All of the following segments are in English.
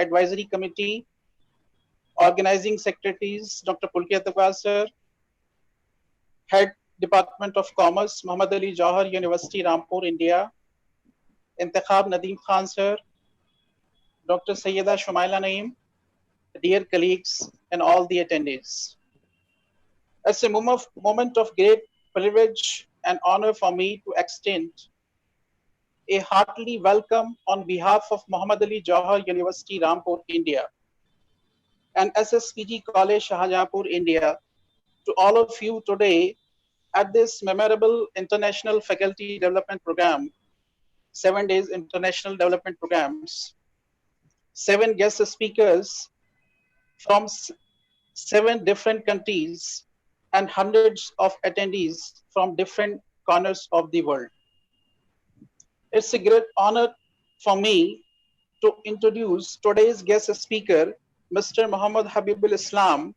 Advisory Committee, Organizing Secretaries, Dr. Pulkit Akwal sir, Head Department of Commerce, Muhammad Ali Jawhar University, Rampur, India, Intikhab Nadeem Khan sir, Dr. Sayyida Shumaila Naeem, dear colleagues, and all the attendees. It's a moment of great privilege and honor for me to extend a heartily welcome on behalf of Muhammad Ali Jawhar University, Rampur, India, and SSPG College, Shahjahanpur, India, to all of you today at this memorable International Faculty Development Program, 7 days International Development Programs, 7 guest speakers from 7 different countries and hundreds of attendees from different corners of the world. It's a great honor for me to introduce today's guest speaker, Mr. Muhammad Habibul Islam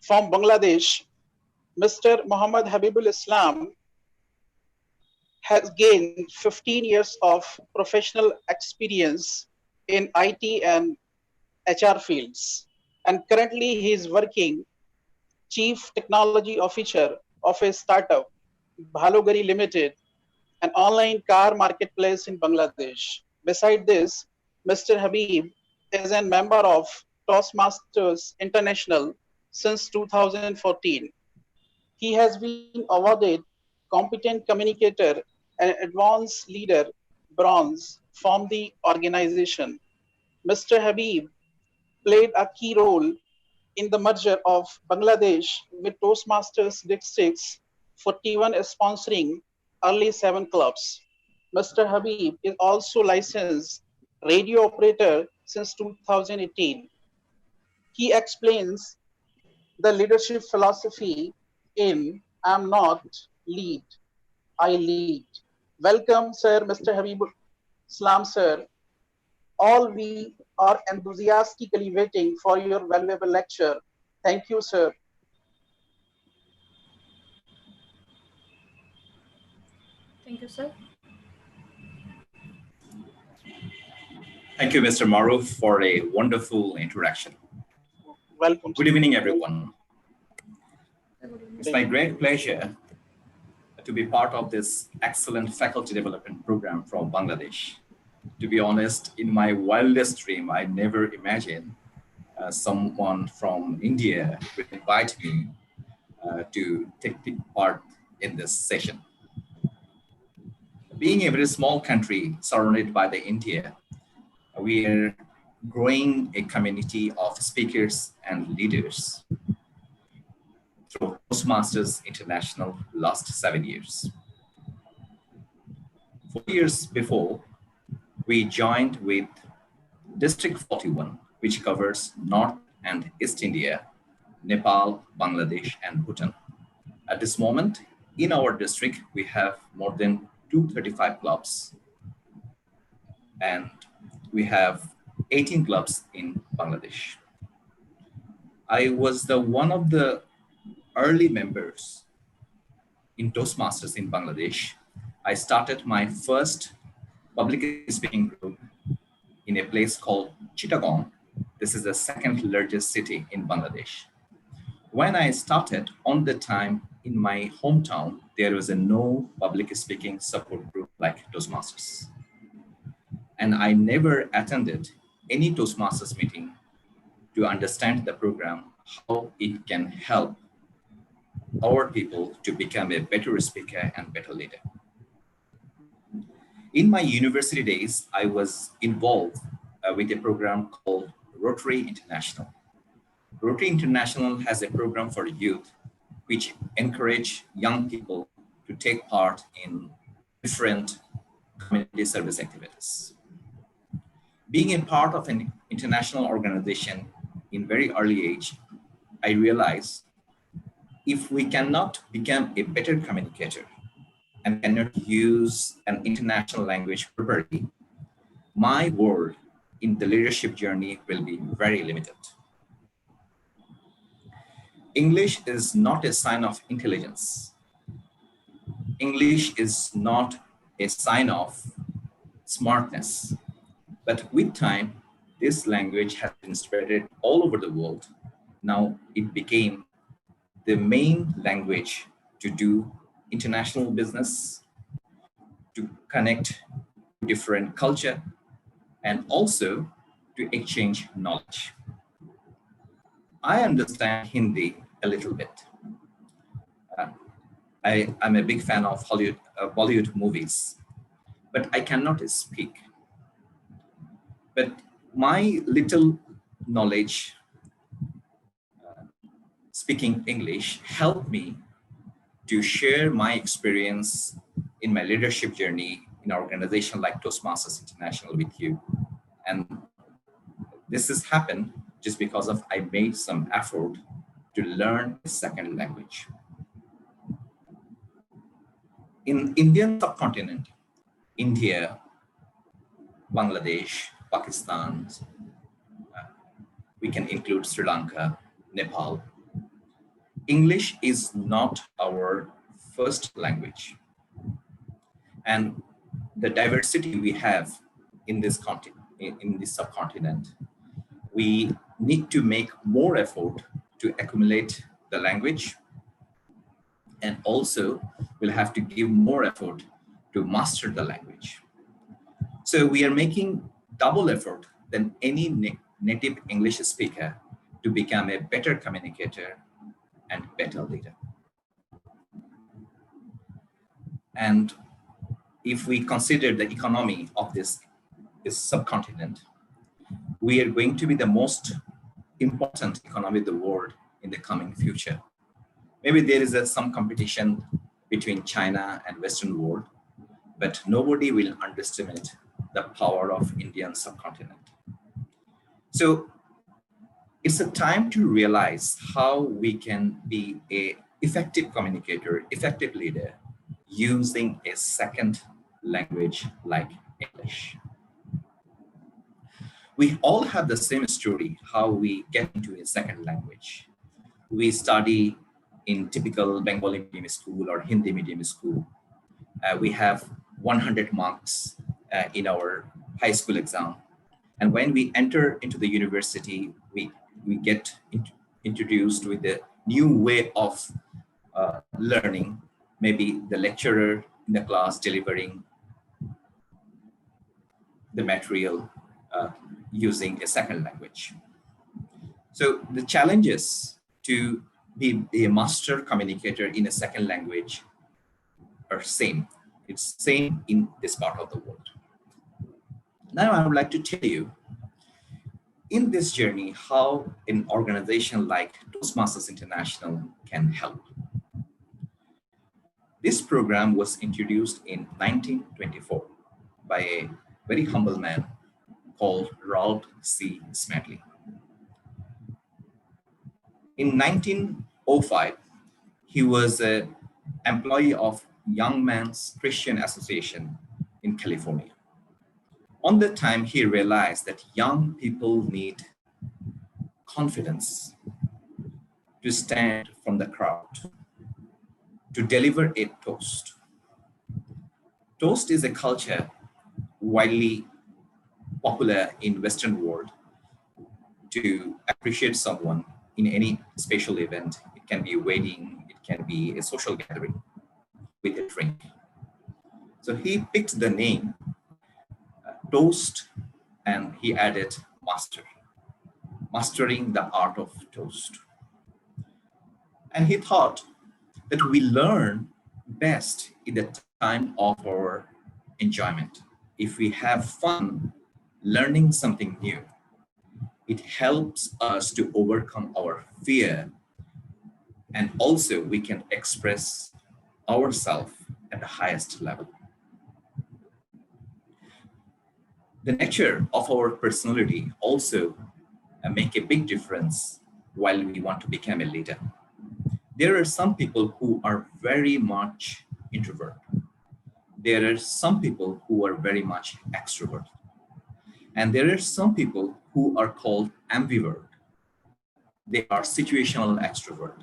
from Bangladesh. Mr. Muhammad Habibul Islam has gained 15 years of professional experience in IT and HR fields. And currently he is working Chief Technology Officer of a startup, Bhalogari Limited, an online car marketplace in Bangladesh. Beside this, Mr. Habib is a member of Toastmasters International since 2014. He has been awarded Competent Communicator and Advanced Leader Bronze from the organization. Mr. Habib played a key role in the merger of Bangladesh with Toastmasters Districts 41 sponsoring early 7 clubs. Mr. Habib is also licensed radio operator since 2018. He explains the leadership philosophy in I'm not lead, I lead. Welcome, sir, Mr. Habibul Islam, sir. All we are enthusiastically waiting for your valuable lecture. Thank you, sir. Thank you, sir. Thank you, Mr. Maruf, for a wonderful introduction. Welcome. Good evening, everyone. It's my great pleasure to be part of this excellent faculty development program from Bangladesh. To be honest, in my wildest dream, I never imagined someone from India would invite me to take part in this session. Being a very small country surrounded by the India, we are growing a community of speakers and leaders through Toastmasters International last 7 years. 4 years before, we joined with District 41, which covers North and East India, Nepal, Bangladesh, and Bhutan. At this moment, in our district, we have more than 235 clubs, and we have 18 clubs in Bangladesh. I was one of the early members in Toastmasters in Bangladesh. I started my first public speaking group in a place called Chittagong. This is the second largest city in Bangladesh. When I started, on the time in my hometown, there was no public speaking support group like Toastmasters. And I never attended any Toastmasters meeting to understand the program, how it can help our people to become a better speaker and better leader. In my university days, I was involved with a program called Rotary International. Rotary International has a program for youth which encourage young people to take part in different community service activities. Being a part of an international organization in very early age, I realized if we cannot become a better communicator and cannot use an international language properly, my world in the leadership journey will be very limited. English is not a sign of intelligence. English is not a sign of smartness. But with time, this language has been spread all over the world. Now it became the main language to do international business, to connect to different culture, and also to exchange knowledge. I understand Hindi a little bit. Uh, I'm a big fan of Hollywood, Bollywood movies, but I cannot speak. But my little knowledge speaking English helped me to share my experience in my leadership journey in an organization like Toastmasters International with you. And this has happened just because of I made some effort to learn a second language. In Indian subcontinent, India, Bangladesh, Pakistan, we can include Sri Lanka, Nepal. English is not our first language. And the diversity we have in this continent, in this subcontinent, we need to make more effort to accumulate the language, and also we'll have to give more effort to master the language. So we are making double effort than any native English speaker to become a better communicator and better leader. And if we consider the economy of this subcontinent, we are going to be the most important economy of the world in the coming future. Maybe there is some competition between China and Western world, but nobody will underestimate the power of Indian subcontinent. So it's a time to realize how we can be an effective communicator, effective leader, using a second language like English. We all have the same story, how we get into a second language. We study in typical Bengali medium school or Hindi medium school. We have 100 marks in our high school exam. And when we enter into the university, we get introduced with a new way of learning, maybe the lecturer in the class delivering the material using a second language. So the challenges to be a master communicator in a second language are same. It's same in this part of the world. Now I would like to tell you in this journey how an organization like Toastmasters International can help. This program was introduced in 1924 by a very humble man called Ralph C. Smedley. In 1905, he was an employee of Young Men's Christian Association in California. On that time, he realized that young people need confidence to stand from the crowd, to deliver a toast. Toast is a culture widely popular in Western world to appreciate someone in any special event. It can be a wedding, it can be a social gathering with a drink. So he picked the name toast and he added master, mastering the art of toast. And he thought that we learn best in the time of our enjoyment. If we have fun learning something new, it helps us to overcome our fear, and also we can express ourselves at the highest level. The nature of our personality also make a big difference while we want to become a leader. There are some people who are very much introvert. There are some people who are very much extrovert. And there are some people who are called ambivert. They are situational extrovert.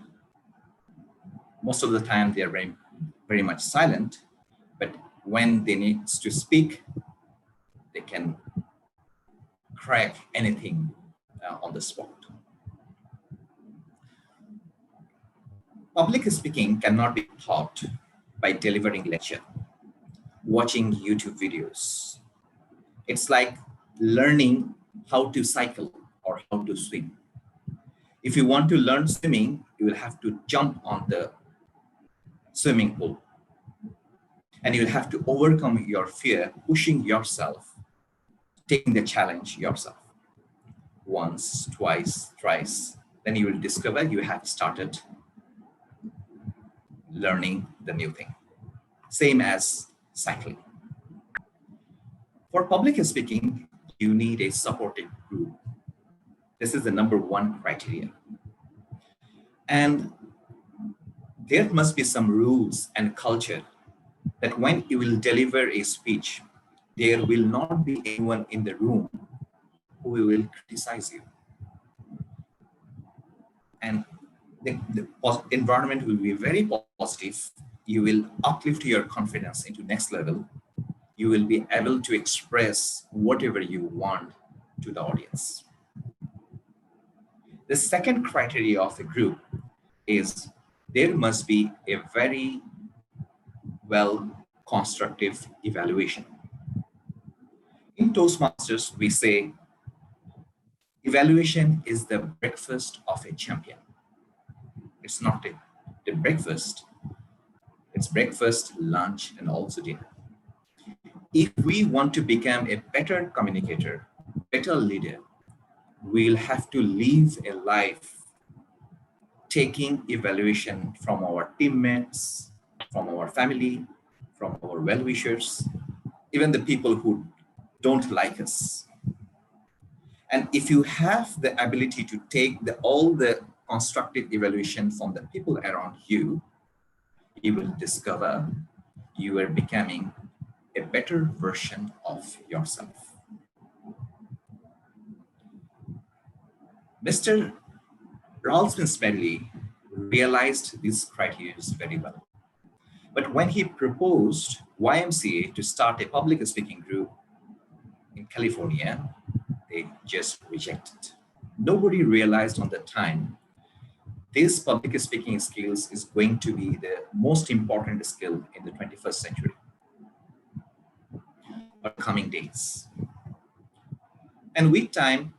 Most of the time they are very, very much silent, but when they need to speak, they can crack anything on the spot. Public speaking cannot be taught by delivering lecture, watching YouTube videos. It's like learning how to cycle or how to swim. If you want to learn swimming, you will have to jump on the swimming pool. And you'll have to overcome your fear, pushing yourself, taking the challenge yourself. Once, twice, thrice, then you will discover you have started learning the new thing. Same as cycling. For public speaking, you need a supportive group. This is the number one criteria. And there must be some rules and culture that when you will deliver a speech, there will not be anyone in the room who will criticize you. And the environment will be very positive. You will uplift your confidence into next level. You will be able to express whatever you want to the audience. The second criteria of the group is there must be a very well constructive evaluation. In Toastmasters, we say evaluation is the breakfast of a champion. It's not the breakfast, it's breakfast, lunch, and also dinner. If we want to become a better communicator, better leader, we'll have to live a life taking evaluation from our teammates, from our family, from our well-wishers, even the people who don't like us. And if you have the ability to take all the constructive evaluation from the people around you, you will discover you are becoming a better version of yourself. Mr. Ralph Smedley realized these criteria very well. But when he proposed YMCA to start a public speaking group in California, they just rejected. Nobody realized on the time this public speaking skills is going to be the most important skill in the 21st century or coming days. And with time,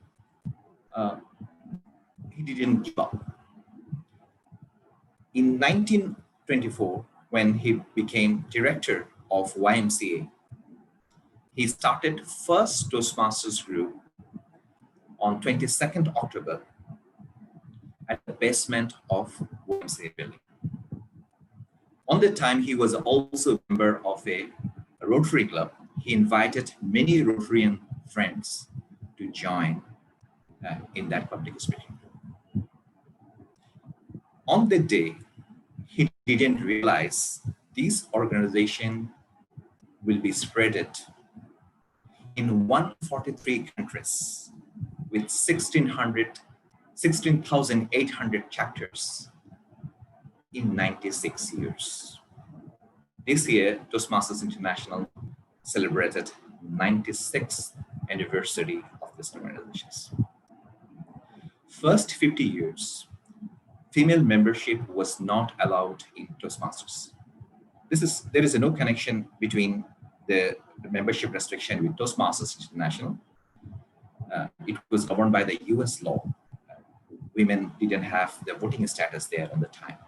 he didn't give up. In 1924, when he became director of YMCA, he started first Toastmasters group on 22nd October at the basement of YMCA building. On the time, he was also a member of a Rotary Club. He invited many Rotarian friends to join in that public speaking group. On the day, he didn't realize this organization will be spread in 143 countries with 16,800 chapters in 96 years. This year, Toastmasters International celebrated 96th anniversary of this organization. First 50 years, female membership was not allowed in Toastmasters. There is no connection between the membership restriction with Toastmasters International. It was governed by the US law. Women didn't have the voting status there at the time.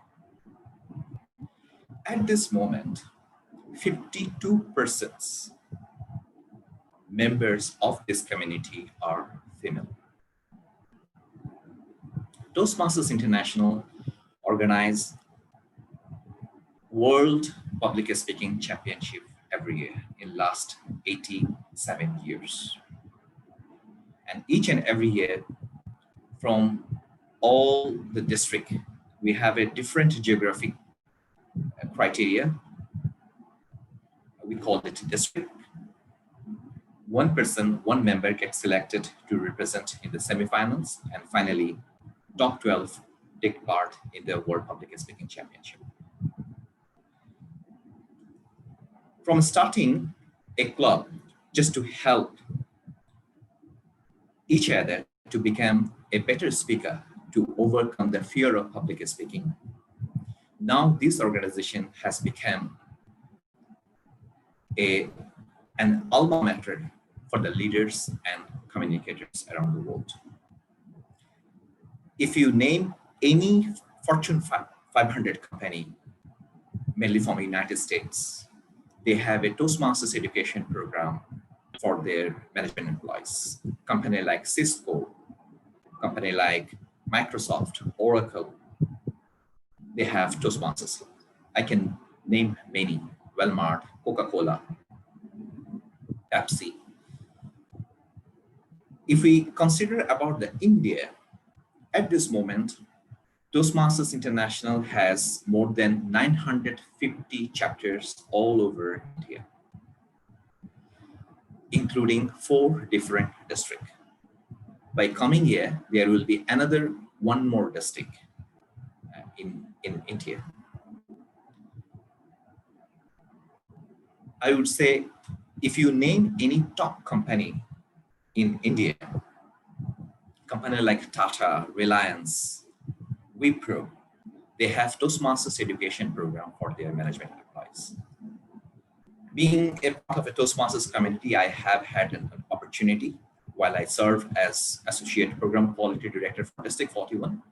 At this moment, 52% members of this community are female. Toastmasters International organize World Public Speaking Championship every year in last 87 years. And each and every year from all the district, we have a different geographic criteria. We call it district. One person, one member gets selected to represent in the semifinals, and finally, top 12 take part in the World Public Speaking Championship. From starting a club just to help each other to become a better speaker, to overcome the fear of public speaking. Now this organization has become a, an alma mater for the leaders and communicators around the world. If you name any Fortune 500 company, mainly from the United States, they have a Toastmasters education program for their management employees. Company like Cisco, company like Microsoft, Oracle, they have Toastmasters. I can name many: Walmart, Coca-Cola, Pepsi. If we consider about the India, at this moment, Toastmasters International has more than 950 chapters all over India, including 4 different districts. By coming year, there will be another one more district in India. I would say, if you name any top company in India, company like Tata, Reliance, Wipro, they have Toastmasters education program for their management employees. Being a part of a Toastmasters community, I have had an opportunity while I serve as Associate Program Quality Director for District 41.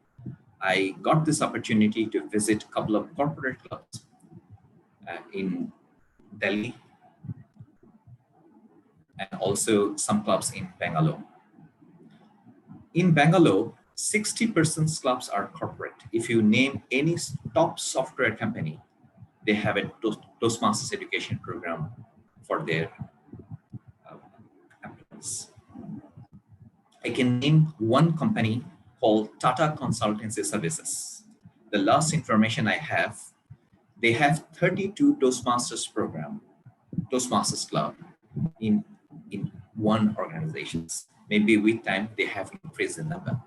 I got this opportunity to visit a couple of corporate clubs in Delhi and also some clubs in Bangalore. In Bangalore, 60% clubs are corporate. If you name any top software company, they have a Toastmasters education program for their employees. I can name one company called Tata Consultancy Services. The last information I have, they have 32 Toastmasters program, Toastmasters Club in one organization. Maybe with time, they have increased the number.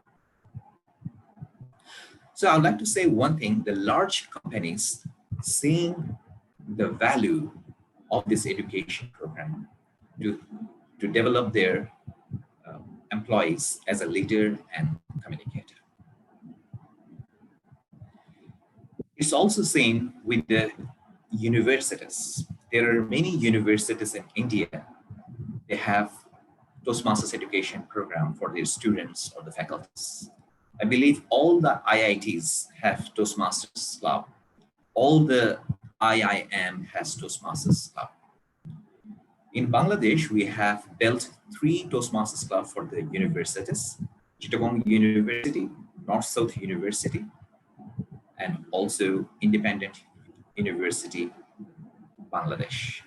So I would like to say one thing: the large companies seeing the value of this education program to develop their employees as a leader and communicator. It's also seen with the universities. There are many universities in India. They have Toastmasters education program for their students or the faculties. I believe all the IITs have Toastmasters Club. All the IIM has Toastmasters Club. In Bangladesh, we have built 3 Toastmasters Club for the universities: Chittagong University, North-South University, and also Independent University, Bangladesh.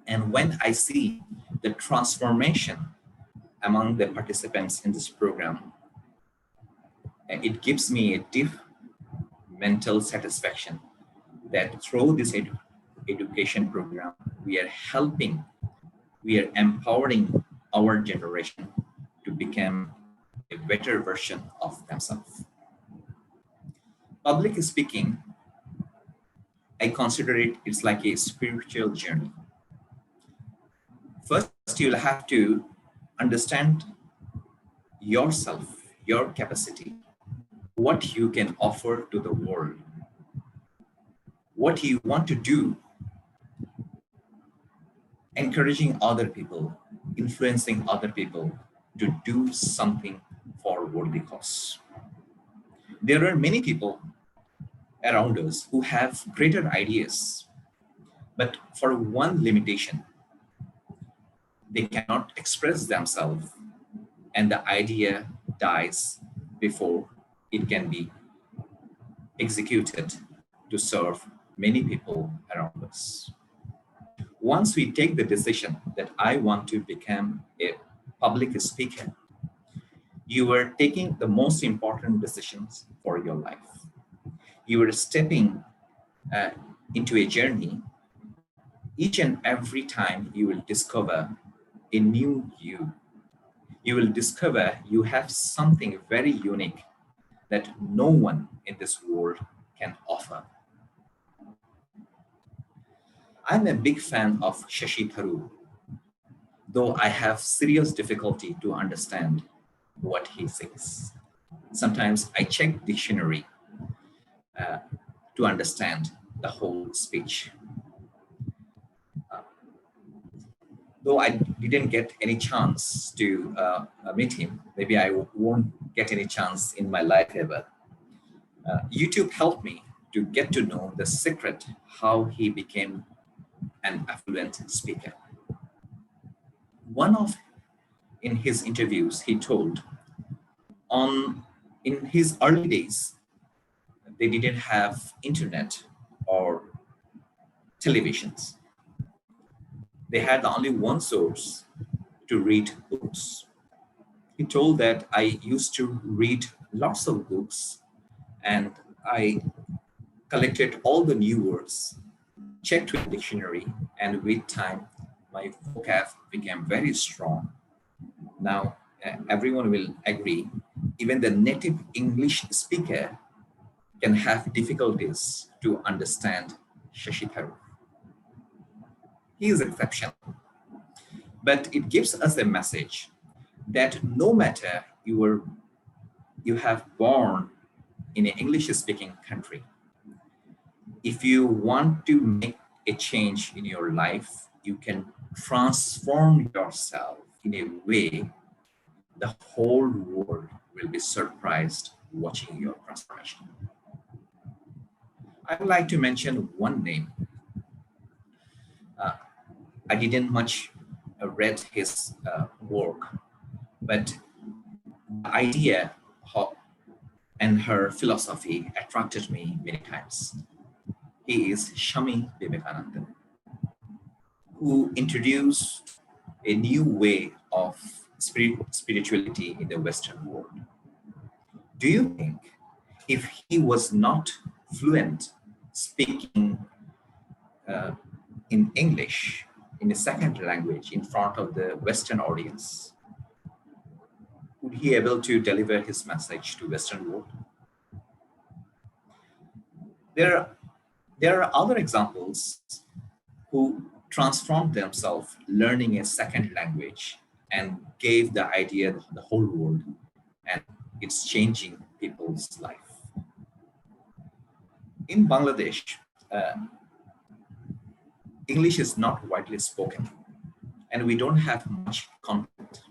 And when I see the transformation among the participants in this program, it gives me a deep mental satisfaction that through this education program, we are helping, we are empowering our generation to become a better version of themselves. Public speaking, I consider it's like a spiritual journey. First, you'll have to understand yourself, your capacity, what you can offer to the world, what you want to do, encouraging other people, influencing other people to do something for worthy cause. There are many people around us who have greater ideas, but for one limitation, they cannot express themselves and the idea dies before it can be executed to serve many people around us. Once we take the decision that I want to become a public speaker, you are taking the most important decisions for your life. You are stepping into a journey. Each and every time you will discover a new you. You will discover you have something very unique that no one in this world can offer. I'm a big fan of Shashi Tharoor, though I have serious difficulty to understand what he says. Sometimes I check dictionary uh, to understand the whole speech. Though I didn't get any chance to meet him, maybe I won't get any chance in my life ever. YouTube helped me to get to know the secret how he became an affluent speaker. One of in his interviews, he told on in his early days, they didn't have internet or televisions. They had only one source to read books. He told that I used to read lots of books and I collected all the new words, checked with dictionary, and with time, my vocab became very strong. Now, everyone will agree, even the native English speaker can have difficulties to understand Shashi Tharoor. He is exceptional, but it gives us a message that no matter you have born in an English-speaking country, if you want to make a change in your life, you can transform yourself in a way the whole world will be surprised watching your transformation. I would like to mention one name. Uh, I didn't much read his work, but the idea and her philosophy attracted me many times. He is Shami Vivekananda, who introduced a new way of spirituality in the Western world. Do you think if he was not fluent speaking uh, in English, in a second language, in front of the Western audience, would he able to deliver his message to Western world? There are, there are other examples who transformed themselves learning a second language and gave the idea to the whole world, and it's changing people's life. In Bangladesh, uh, English is not widely spoken, and we don't have much content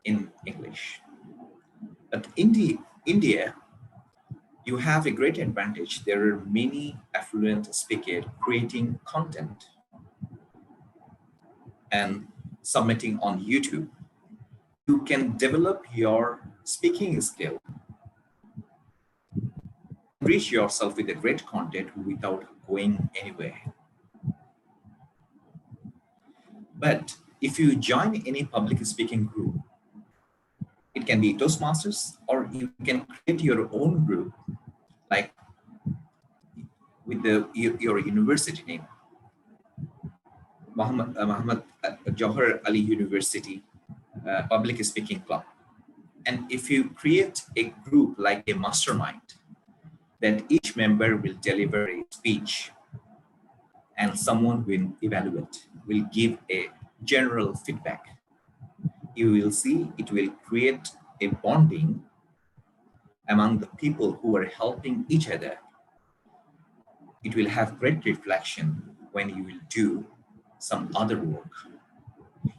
in English. But India, you have a great advantage. There are many affluent speakers creating content and submitting on YouTube. You can develop your speaking skill, reach yourself with a great content without going anywhere. But if you join any public speaking group, it can be Toastmasters, or you can create your own group, like with your university name, Muhammad Johar Ali University Public Speaking Club. And if you create a group like a mastermind, that each member will deliver a speech and someone will evaluate, will give a general feedback. You will see it will create a bonding among the people who are helping each other. It will have great reflection when you will do some other work.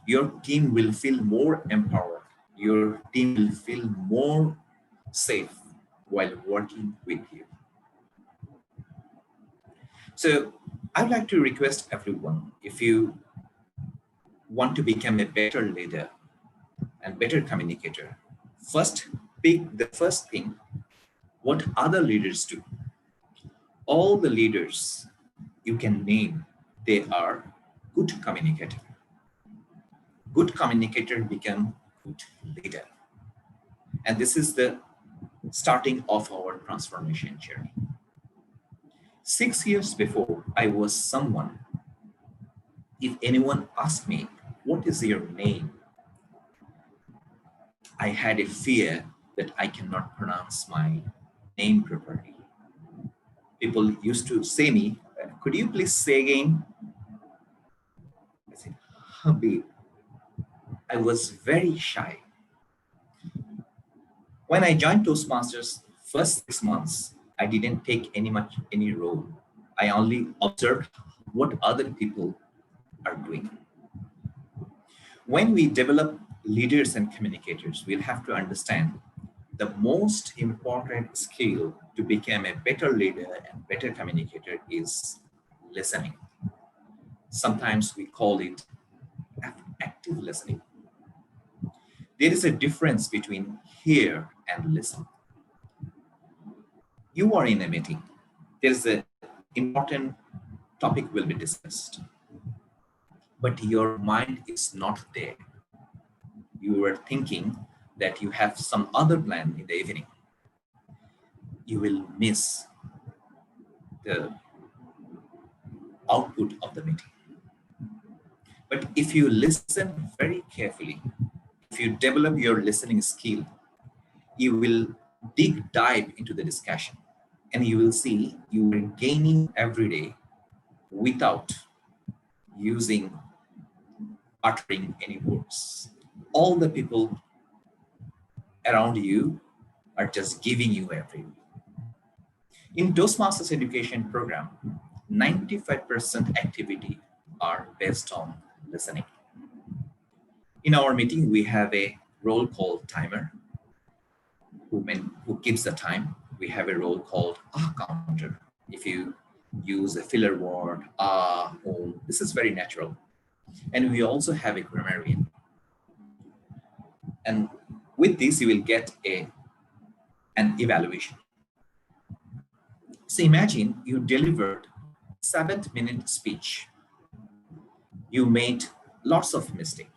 Your team will feel more empowered. Your team will feel more safe while working with you. So I'd like to request everyone, if you want to become a better leader and better communicator, first pick the first thing, what other leaders do. All the leaders you can name, they are good communicator. Good communicator become good leader. And this is the starting of our transformation journey. 6 years before, I was someone, if anyone asked me, what is your name? I had a fear that I cannot pronounce my name properly. People used to say me, could you please say again? I said, Habib. I was very shy. When I joined Toastmasters, first 6 months, I didn't take any role. I only observed what other people are doing. When we develop leaders and communicators, we'll have to understand the most important skill to become a better leader and better communicator is listening. Sometimes we call it active listening. There is a difference between hear and listen. You are in a meeting. There's an important topic will be discussed, but your mind is not there. You are thinking that you have some other plan in the evening. You will miss the output of the meeting. But if you listen very carefully, if you develop your listening skill, you will dive into the discussion and you will see you are gaining every day without using uttering any words. All the people around you are just giving you every day. In Toastmasters education program, 95% activity are based on listening. In our meeting, we have a role called timer who keeps the time. We have a role called counter. If you use a filler word, this is very natural. And we also have a grammarian. And with this, you will get an evaluation. So imagine you delivered 7-minute speech. You made lots of mistakes.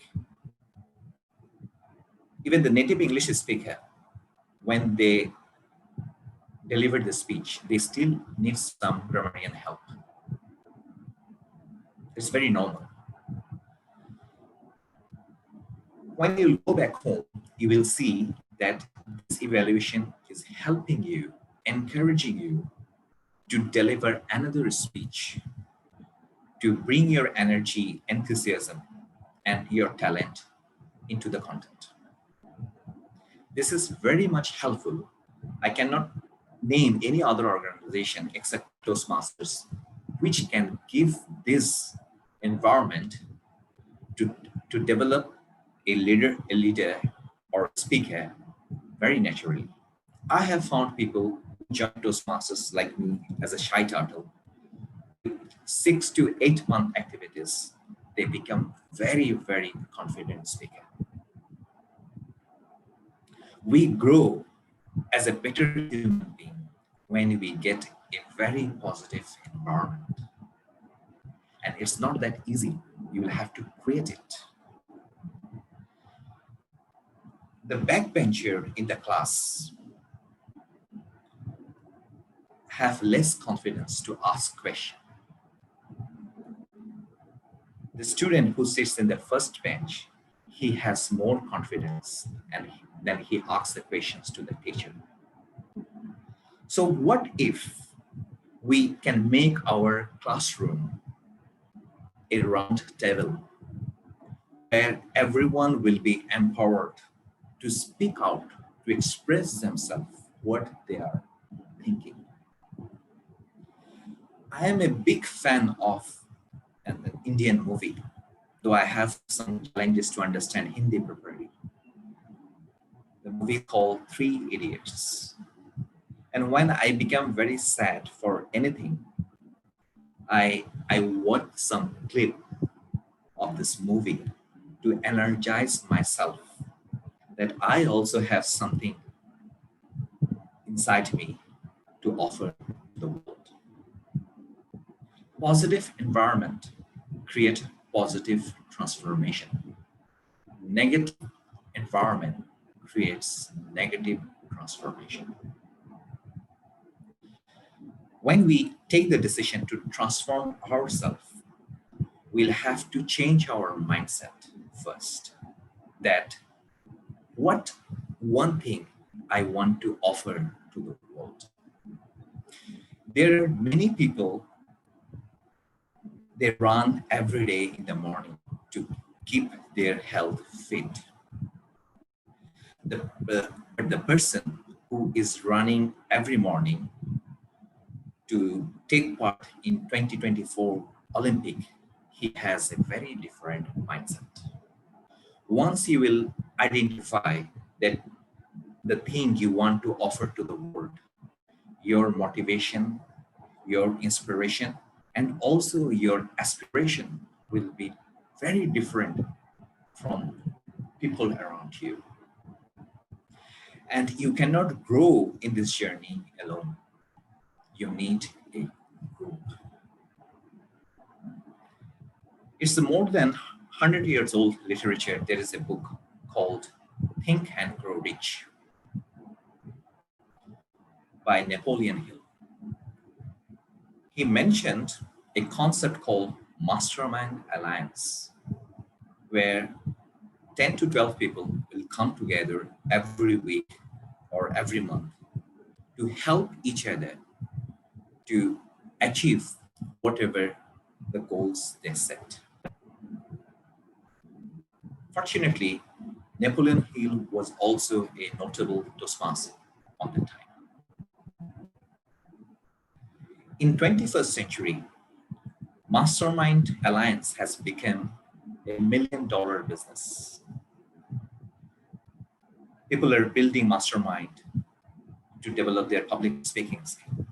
Even the native English speaker, when they deliver the speech, they still need some grammarian help. It's very normal. When you go back home, you will see that this evaluation is helping you, encouraging you to deliver another speech, to bring your energy, enthusiasm, and your talent into the content. This is very much helpful. I cannot name any other organization except Toastmasters, which can give this environment to develop a leader or a speaker very naturally. I have found people who join Toastmasters like me as a shy turtle. 6 to 8 month activities, they become very, very confident speaker. We grow as a better human being when we get a very positive environment. And it's not that easy. You will have to create it. The backbencher in the class have less confidence to ask questions. The student who sits in the first bench, he has more confidence and then he asks the questions to the teacher. So what if we can make our classroom a round table where everyone will be empowered to speak out, to express themselves, what they are thinking. I am a big fan of an Indian movie, though I have some challenges to understand Hindi properly. The movie called Three Idiots. And when I become very sad for anything, I watch some clip of this movie to energize myself that I also have something inside me to offer the world. Positive environment create positive transformation. Negative environment creates negative transformation. When we take the decision to transform ourselves, we'll have to change our mindset first. That what one thing I want to offer to the world. There are many people, they run every day in the morning to keep their health fit. The person who is running every morning to take part in 2024 Olympic, he has a very different mindset. Once you will identify that the thing you want to offer to the world, your motivation, your inspiration, and also your aspiration will be very different from people around you. And you cannot grow in this journey alone. You need a group. It's the more than 100 years old literature. There is a book called Think and Grow Rich by Napoleon Hill. He mentioned a concept called Mastermind Alliance, where 10 to 12 people will come together every week or every month to help each other to achieve whatever the goals they set. Fortunately, Napoleon Hill was also a notable Toastmaster on the time. In 21st century, Mastermind Alliance has become $1 million business. People are building mastermind to develop their public speaking skill.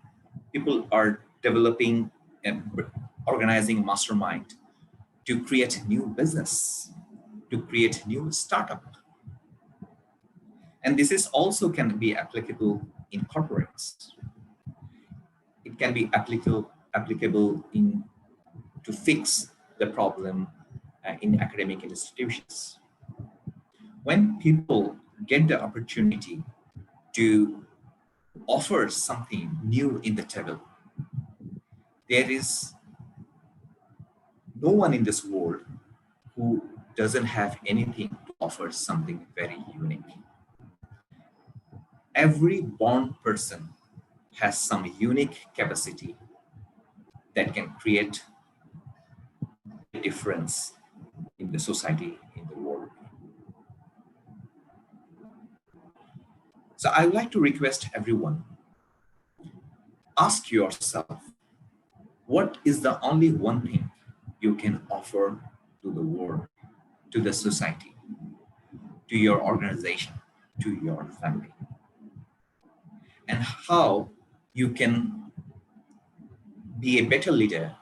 People are developing and organizing mastermind to create new business, to create new startup. And this is also can be applicable in corporates. It can be applicable in to fix the problem in academic institutions. When people get the opportunity to offer something new in the table, there is no one in this world who doesn't have anything to offer something very unique. Every born person has some unique capacity that can create a difference in the society, in the world. So I would like to request everyone, ask yourself, what is the only one thing you can offer to the world, to the society, to your organization, to your family? And how you can be a better leader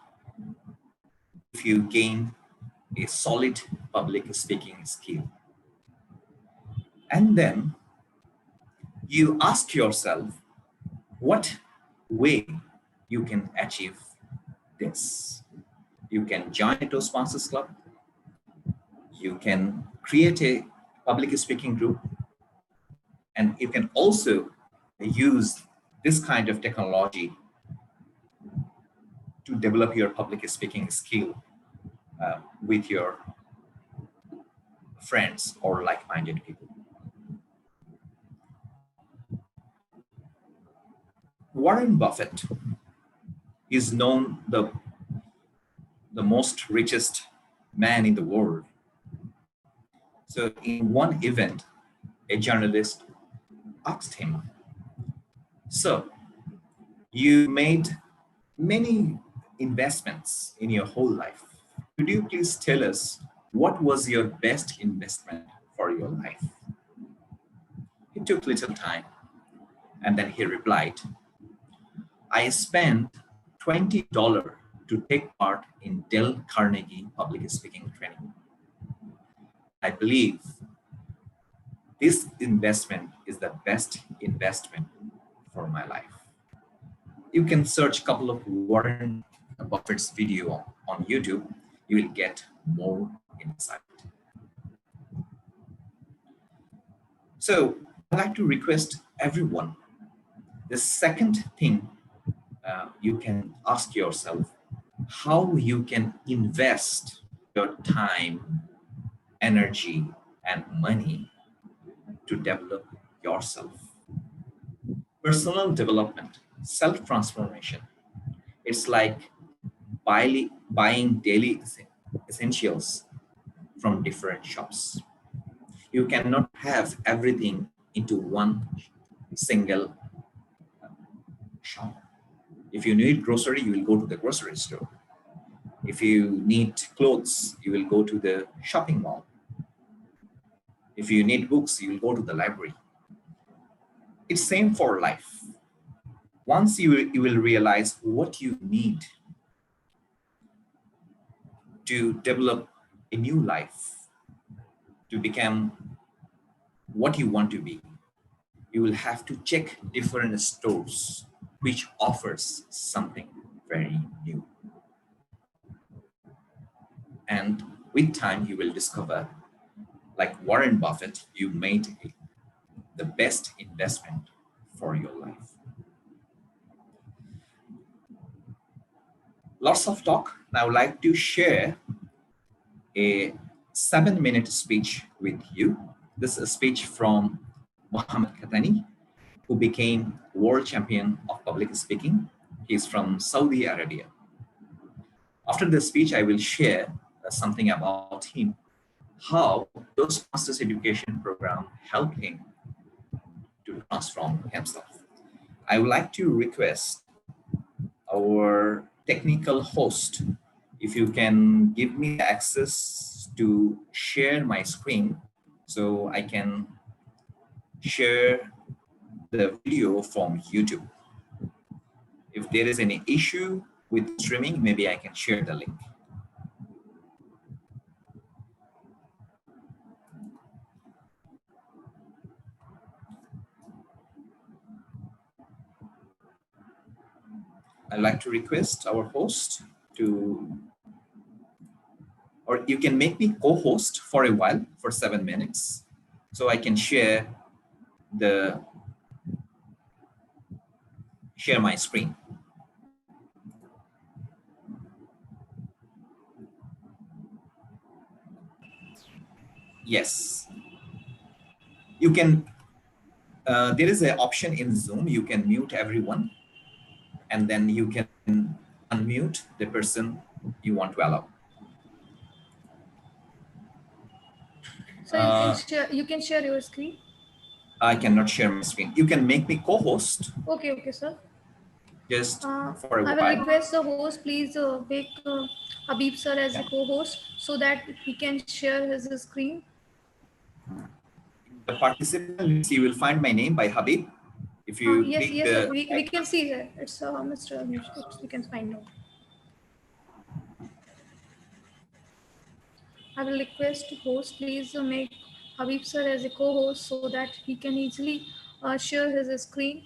if you gain a solid public speaking skill. And then you ask yourself what way you can achieve this. You can join a Toastmasters Club. You can create a public speaking group. And you can also use this kind of technology to develop your public speaking skill with your friends or like-minded people. Warren Buffett is known the most richest man in the world. So in one event, a journalist asked him, "So you made many investments in your whole life. Could you please tell us what was your best investment for your life?" He took little time and then he replied, "I spent $20 to take part in Dale Carnegie public speaking training. I believe this investment is the best investment for my life." You can search a couple of Warren Buffett's video on YouTube. You will get more insight. So I'd like to request everyone, the second thing you can ask yourself, how you can invest your time, energy, and money to develop yourself. Personal development, self-transformation. It's like buying daily essentials from different shops. You cannot have everything into one single shop. If you need grocery, you will go to the grocery store. If you need clothes, you will go to the shopping mall. If you need books, you will go to the library. It's same for life. Once you will realize what you need to develop a new life, to become what you want to be, you will have to check different stores which offers something very new. And with time, you will discover, like Warren Buffett, you made the best investment for your life. Lots of talk. Now I would like to share a 7-minute speech with you. This is a speech from Muhammad Khatani, who became world champion of public speaking. He's from Saudi Arabia. After the speech, I will share something about him, how those master's education program helped him to transform himself. I would like to request our technical host, if you can give me the access to share my screen so I can share the video from YouTube. If there is any issue with streaming, maybe I can share the link. I'd like to request our host to, or you can make me co-host for a while, for 7 minutes, so I can share my screen. Yes, you can. There is an option in Zoom. You can mute everyone, and then you can unmute the person you want to allow. So you can share your screen. I cannot share my screen. You can make me co-host. Okay, sir. Just for a I while. will request the host, please make Habib sir as a co-host so that he can share his screen. The participant, you will find my name by Habib. If you yes, click sir. the We can see that. It's Mr. We can find out. I will request host, please make Habib sir as a co-host so that he can easily share his screen.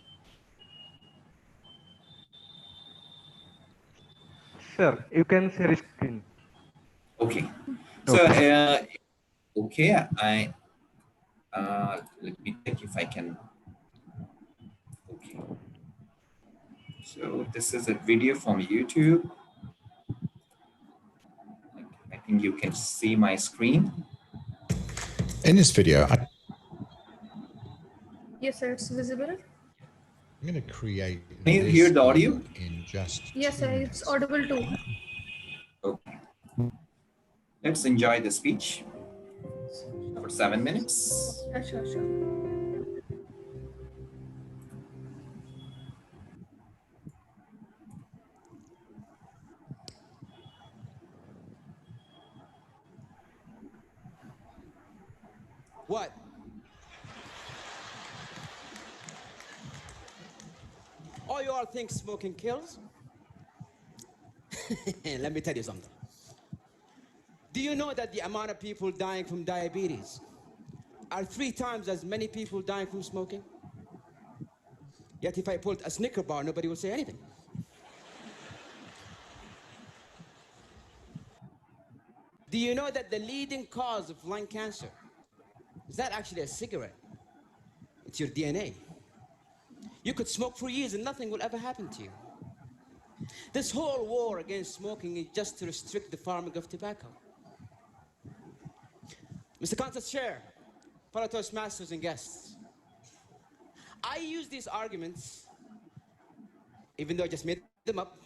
Sir, you can share screen. Okay. So, okay, let me check if I can. Okay. So this is a video from YouTube. I think you can see my screen. In this video, Yes, sir, it's visible. I'm going to create. Can you hear the audio? In just yes, sir, it's audible too. Okay. Let's enjoy the speech for 7 minutes. Sure. What? All you all think smoking kills? Let me tell you something. Do you know that the amount of people dying from diabetes are 3 times as many people dying from smoking? Yet if I pulled a Snicker bar, nobody will say anything. Do you know that the leading cause of lung cancer is not actually a cigarette? It's your DNA. You could smoke for years and nothing will ever happen to you. This whole war against smoking is just to restrict the farming of tobacco. Mr. Contest Chair, fellow Toastmasters and guests, I use these arguments, even though I just made them up,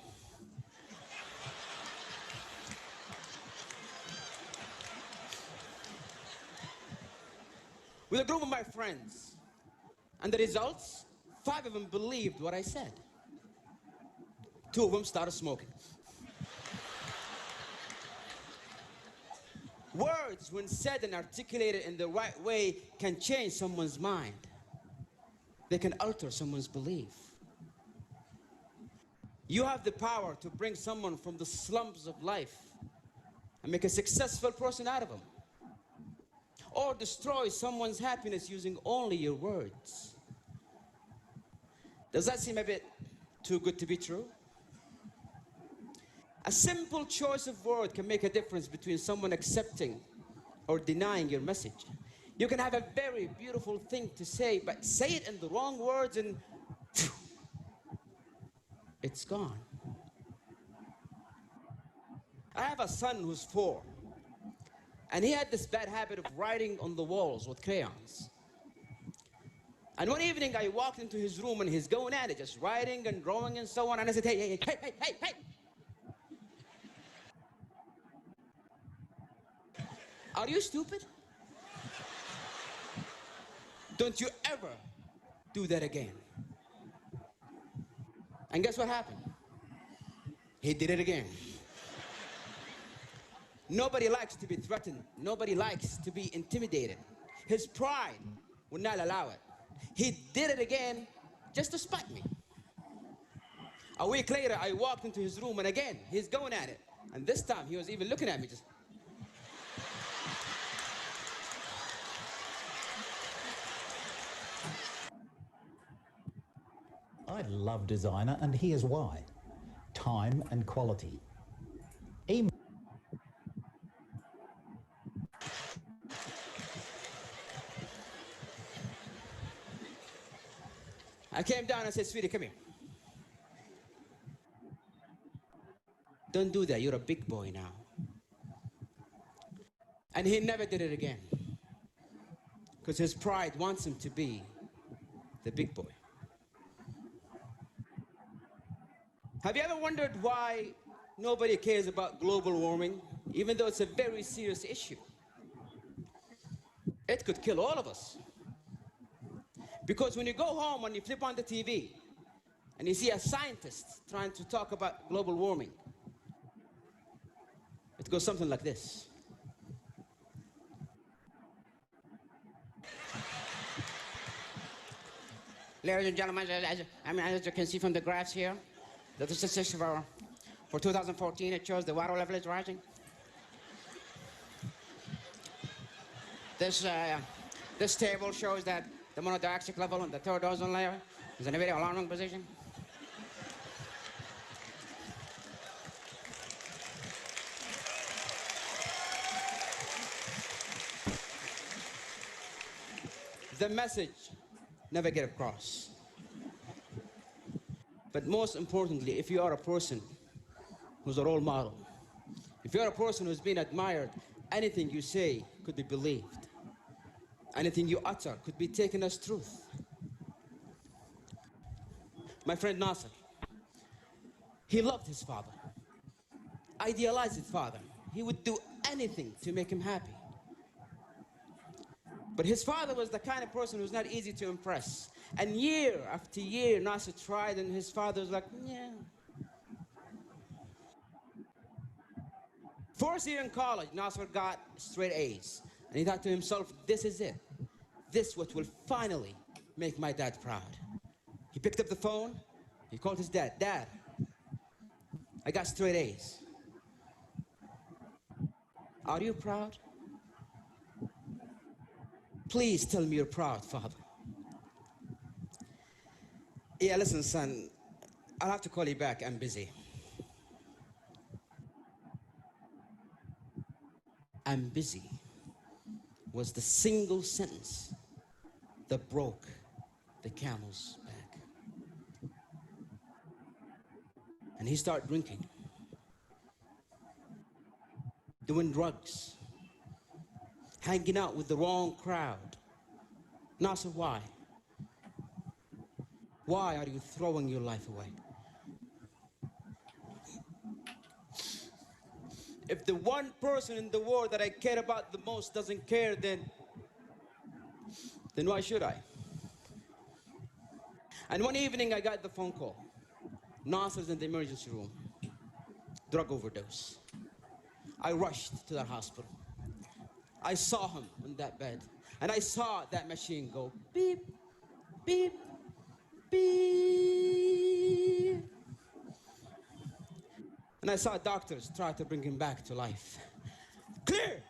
with a group of my friends. And the results, 5 of them believed what I said. 2 of them started smoking. Words, when said and articulated in the right way, can change someone's mind. They can alter someone's belief. You have the power to bring someone from the slums of life and make a successful person out of them. Or destroy someone's happiness using only your words. Does that seem a bit too good to be true? A simple choice of word can make a difference between someone accepting or denying your message. You can have a very beautiful thing to say, but say it in the wrong words and phew, it's gone. I have a son who's 4, and he had this bad habit of writing on the walls with crayons. And one evening I walked into his room and he's going at it, just writing and drawing and so on, and I said, hey. Are you stupid? Don't you ever do that again. And guess what happened? He did it again. Nobody likes to be threatened. Nobody likes to be intimidated. His pride would not allow it. He did it again just to spite me. A week later, I walked into his room and again, he's going at it. And this time, he was even looking at me just. I love designer, and here's why. Time and quality. Email. I came down and said, sweetie, come here. Don't do that, you're a big boy now. And he never did it again. Because his pride wants him to be the big boy. Have you ever wondered why nobody cares about global warming, even though it's a very serious issue? It could kill all of us. Because when you go home and you flip on the TV and you see a scientist trying to talk about global warming, it goes something like this. Ladies and gentlemen, as you can see from the graphs here, the statistics for 2014, it shows the water level is rising. This table shows that the monodioxide level in the third ozone layer is in a very alarming position. The message never get across. But most importantly, if you are a person who's a role model, if you're a person who's been admired, anything you say could be believed. Anything you utter could be taken as truth. My friend Nasser, he loved his father, idealized his father. He would do anything to make him happy. But his father was the kind of person who's not easy to impress. And year after year, Nasser tried, and his father was like, yeah. First year in college, Nasser got straight A's. And he thought to himself, this is it. This what will finally make my dad proud. He picked up the phone, he called his dad. Dad, I got straight A's. Are you proud? Please tell me you're proud, Father. Yeah, listen, son, I'll have to call you back. I'm busy. I'm busy was the single sentence that broke the camel's back. And he started drinking, doing drugs, hanging out with the wrong crowd. Nasser, why? Why are you throwing your life away? If the one person in the world that I care about the most doesn't care, then Then why should I? And one evening I got the phone call. Nasser's in the emergency room. Drug overdose. I rushed to that hospital. I saw him on that bed. And I saw that machine go beep, beep, beep. And I saw doctors try to bring him back to life. Clear!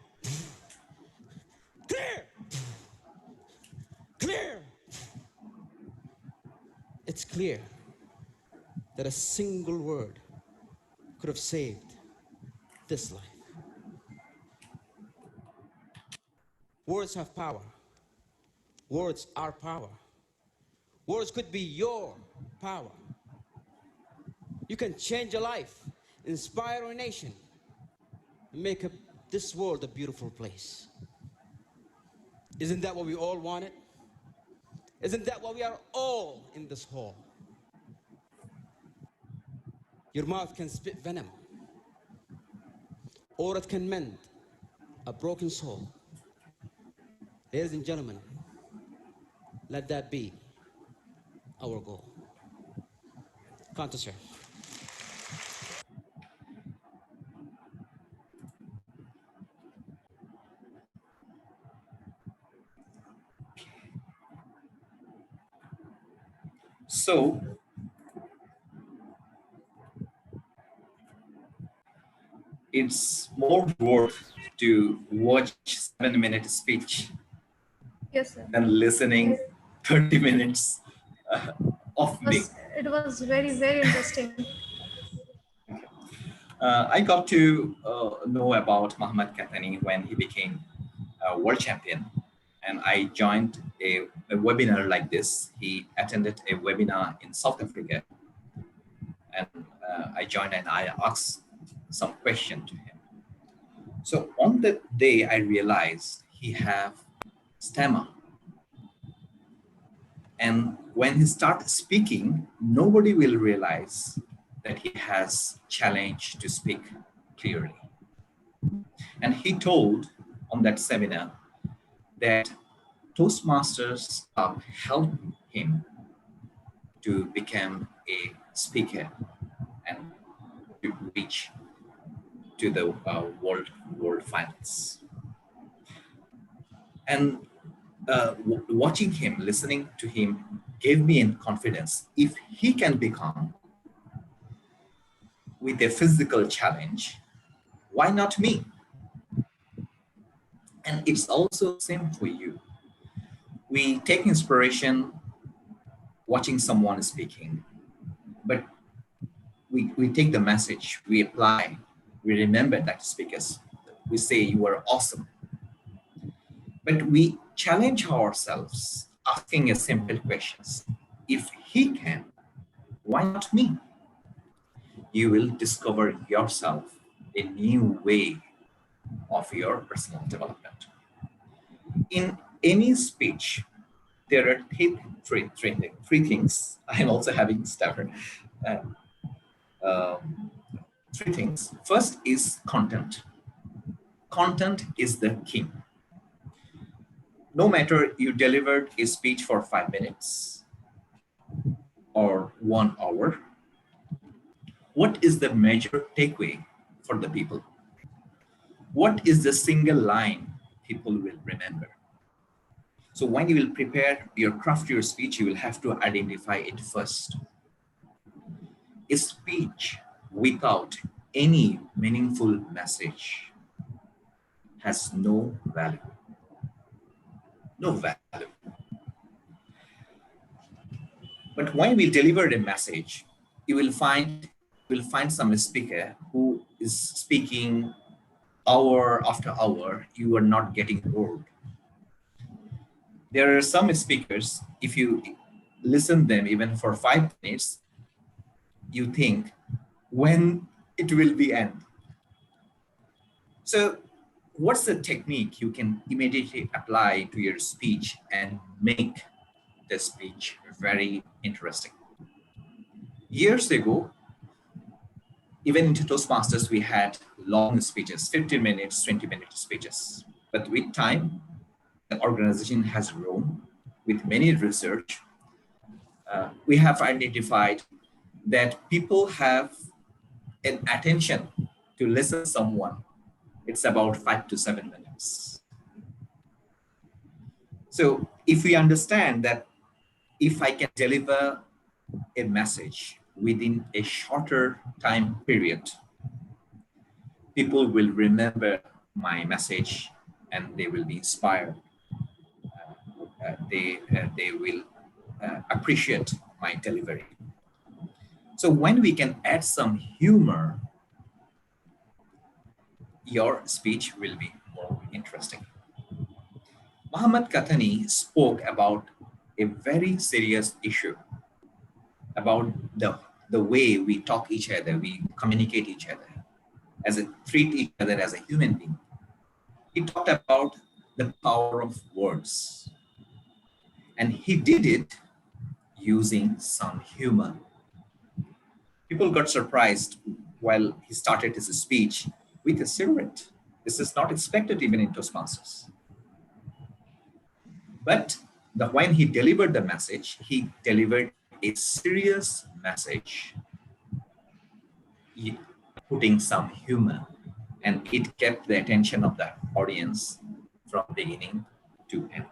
Clear! Clear! It's clear that a single word could have saved this life. Words have power. Words are power. Words could be your power. You can change a life, inspire a nation, and make this world a beautiful place. Isn't that what we all wanted? Isn't that why we are all in this hall? Your mouth can spit venom, or it can mend a broken soul. Ladies and gentlemen, let that be our goal. Kanto, sir. So, it's more worth to watch 7-minute speech Yes, sir. than listening 30 minutes of me. It was very, very interesting. I got to know about Muhammad Katani when he became a world champion, and I joined a webinar like this. He attended a webinar in South Africa, and I joined and I asked some question to him. So on that day, I realized he have stammer. And when he starts speaking, nobody will realize that he has challenge to speak clearly. And he told on that seminar that Toastmasters helped him to become a speaker and to reach to the world finals. And watching him, listening to him gave me confidence. If he can become with a physical challenge, why not me? And it's also same for you. We take inspiration watching someone speaking, but we take the message, we apply, we remember that speakers. We say you are awesome. But we challenge ourselves asking a simple questions. If he can, why not me? You will discover yourself a new way of your personal development. In any speech, there are three things. I'm also having stutter. Three things. First is content. Content is the king. No matter you delivered a speech for 5 minutes or 1 hour, what is the major takeaway for the people? What is the single line people will remember? So when you will prepare craft your speech, you will have to identify it first. A speech without any meaningful message has no value. No value. But when we deliver a message, you will find some speaker who is speaking hour after hour. You are not getting bored. There are some speakers, if you listen them even for 5 minutes, you think when it will be end. So what's the technique you can immediately apply to your speech and make the speech very interesting? Years ago, even in Toastmasters, we had long speeches, 15 minutes, 20-minute speeches. But with time, the organization has grown with many research, we have identified that people have an attention to listen to someone. It's about 5 to 7 minutes. So if we understand that if I can deliver a message within a shorter time period, people will remember my message and they will be inspired. They will appreciate my delivery. So when we can add some humor, your speech will be more interesting. Muhammad Katani spoke about a very serious issue about the way we talk each other, we communicate each other, treat each other as a human being. He talked about the power of words. And he did it using some humor. People got surprised while he started his speech with a cigarette. This is not expected even in Toastmasters. But when he delivered the message, he delivered a serious message, putting some humor, and it kept the attention of the audience from beginning to end.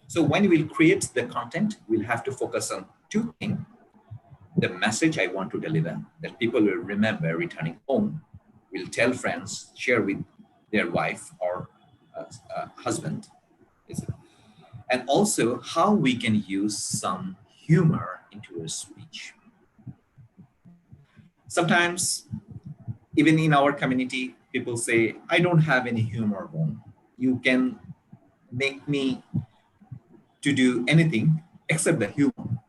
So when we'll create the content, we'll have to focus on two things. The message I want to deliver that people will remember returning home, will tell friends, share with their wife or husband. And also how we can use some humor into a speech. Sometimes, even in our community, people say, I don't have any humor bone. You can make me to do anything except the humor.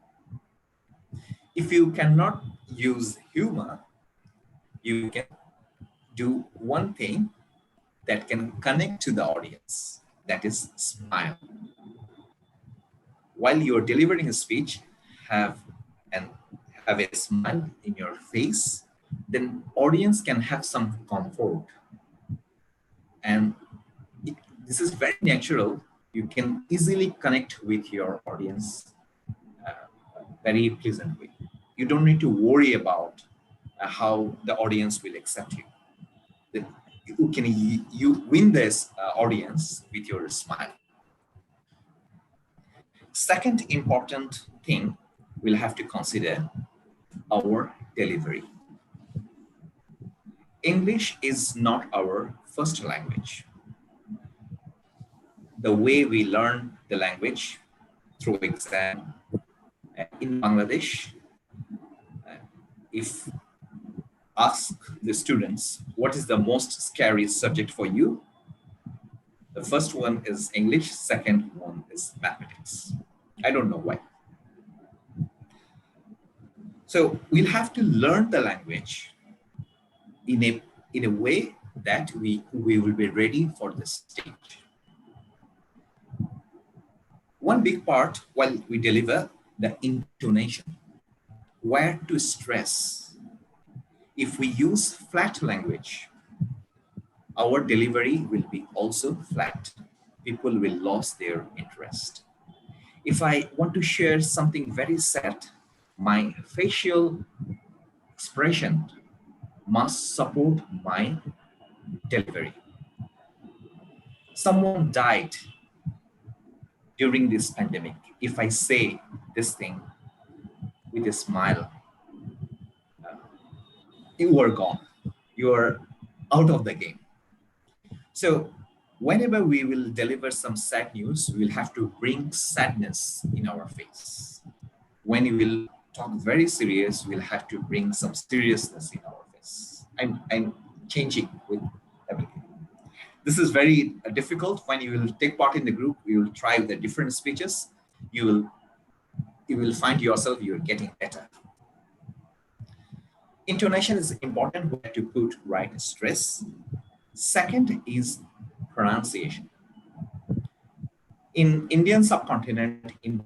If you cannot use humor, you can do one thing that can connect to the audience, that is smile. While you're delivering a speech, have a smile in your face, then audience can have some comfort. And this is very natural. You can easily connect with your audience very pleasantly. You don't need to worry about how the audience will accept you. You win this audience with your smile. Second important thing we'll have to consider our delivery. English is not our first language. The way we learn the language through exam in Bangladesh, if ask the students, what is the most scary subject for you? The first one is English, second one is mathematics. I don't know why. So we'll have to learn the language in a way that we will be ready for the stage. One big part while we deliver the intonation, where to stress. If we use flat language, our delivery will be also flat. People will lose their interest. If I want to share something very sad, my facial expression must support my delivery. Someone died during this pandemic. If I say this thing with a smile, you are gone. You are out of the game. So whenever we will deliver some sad news, we will have to bring sadness in our face. When we will talk very serious, we'll have to bring some seriousness in our face. I'm changing with everything. This is very difficult. When you will take part in the group, you will try the different speeches. You will find yourself, you're getting better. Intonation is important, where to put right stress. Second is pronunciation. In Indian subcontinent, in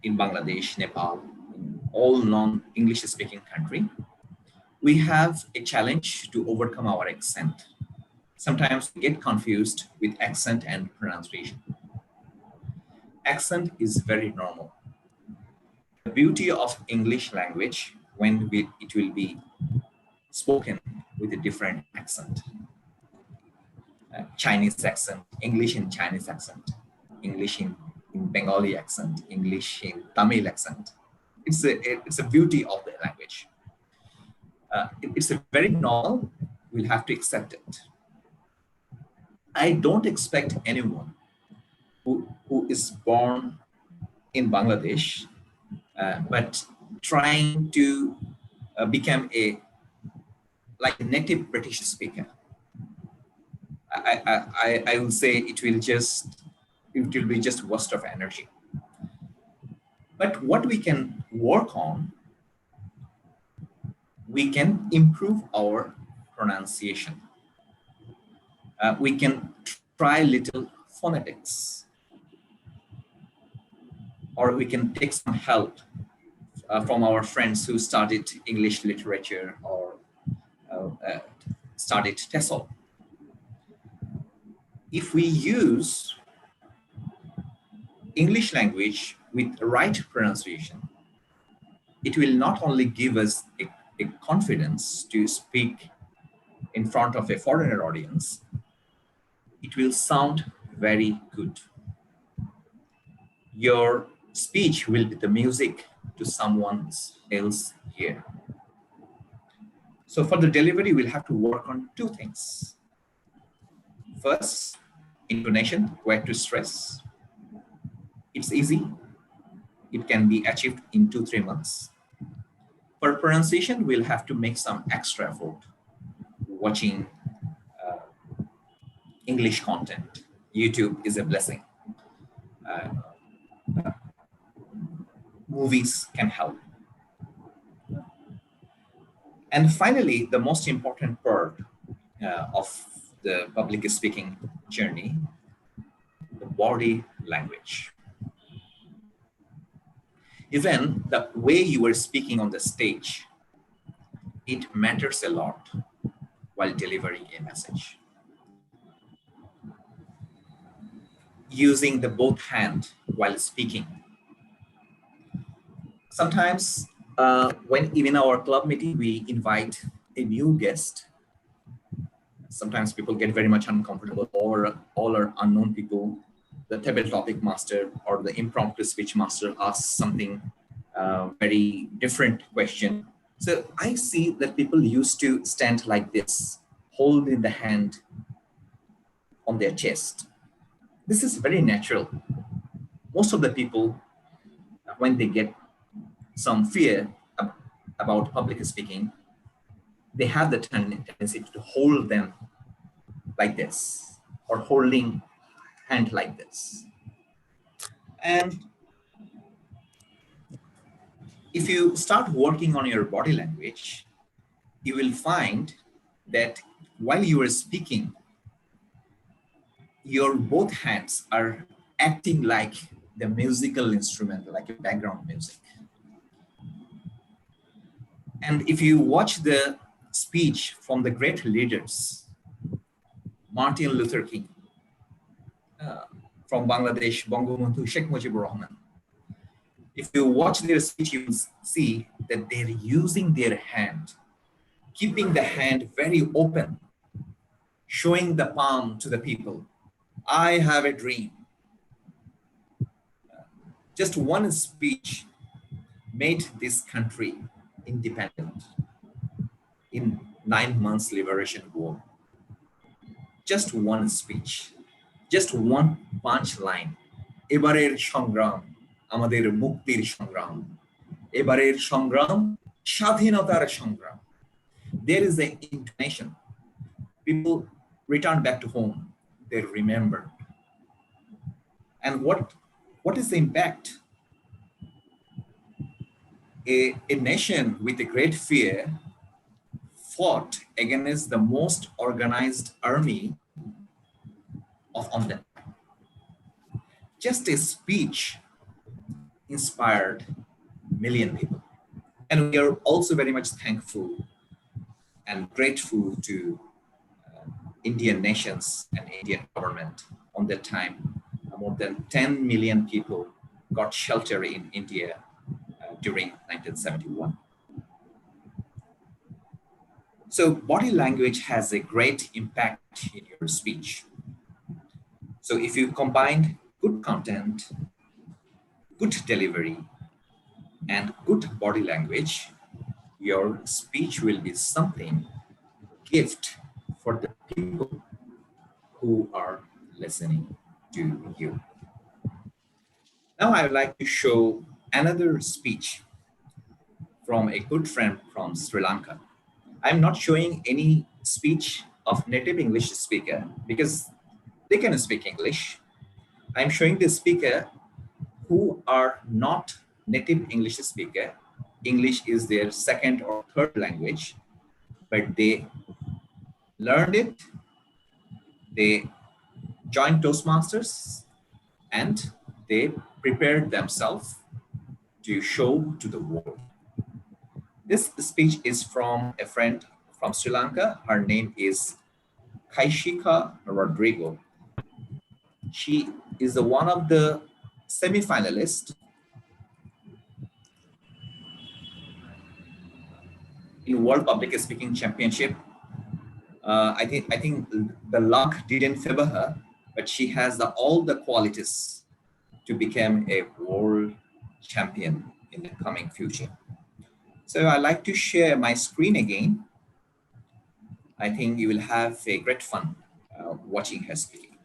Bangladesh, Nepal, in all non-English speaking country, we have a challenge to overcome our accent. Sometimes we get confused with accent and pronunciation. accent is very normal. The beauty of English language when it will be spoken with a different accent. Chinese accent, English in Chinese accent, English in Bengali accent, English in Tamil accent. It's a beauty of the language. It's a very normal. We'll have to accept it. I don't expect anyone who is born in Bangladesh, but trying to become a native British speaker. I will say it will be just waste of energy. But what we can work on, we can improve our pronunciation. We can try little phonetics, or we can take some help from our friends who studied English literature or studied TESOL. If we use English language with right pronunciation, it will not only give us a confidence to speak in front of a foreigner audience, it will sound very good. Your speech will be the music to someone else's ear. So for the delivery, we'll have to work on two things. First, intonation, where to stress. It's easy. It can be achieved in 2-3 months. For pronunciation, we'll have to make some extra effort watching English content. YouTube is a blessing. Movies can help. And finally, the most important part of the public speaking journey, the body language. Even the way you are speaking on the stage, it matters a lot while delivering a message. Using the both hand while speaking. Sometimes when even our club meeting, we invite a new guest. Sometimes people get very much uncomfortable, or all are unknown people. The table topic master or the impromptu speech master asks something very different question. So I see that people used to stand like this, holding the hand on their chest. This is very natural. Most of the people, when they get some fear about public speaking, they have the tendency to hold them like this, or holding hand like this. And if you start working on your body language, you will find that while you are speaking, your both hands are acting like the musical instrument, like a background music. And if you watch the speech from the great leaders, Martin Luther King, from Bangladesh, Bangabandhu Sheikh Mujibur Rahman. If you watch their speech, you will see that they're using their hand, keeping the hand very open, showing the palm to the people. I have a dream. Just one speech made this country independent in 9 months liberation war. Just one speech, just one punchline. এবারের সংগ্রাম আমাদের মুক্তির সংগ্রাম, এবারের সংগ্রাম স্বাধীনতার সংগ্রাম. There is an intonation. People return back to home. They remember. And what is the impact? A nation with a great fear fought against the most organized army on them. Just a speech inspired million people. And we are also very much thankful and grateful to Indian nations and Indian government on that time, more than 10 million people got shelter in India during 1971. So body language has a great impact in your speech. So if you combine good content, good delivery, and good body language, your speech will be something gift for the people who are listening to you. Now I would like to show another speech from a good friend from Sri Lanka. I'm not showing any speech of native English speaker because they can speak English. I'm showing the speaker who are not native English speaker. English is their second or third language, but they learned it, they joined Toastmasters, and they prepared themselves to show to the world. This speech is from a friend from Sri Lanka. Her name is Kaishika Rodrigo. She is the one of the semi-finalists in World Public Speaking Championship. I think the luck didn't favor her, but she has all the qualities to become a world champion in the coming future. So I like to share my screen again. I think you will have a great fun watching her speak.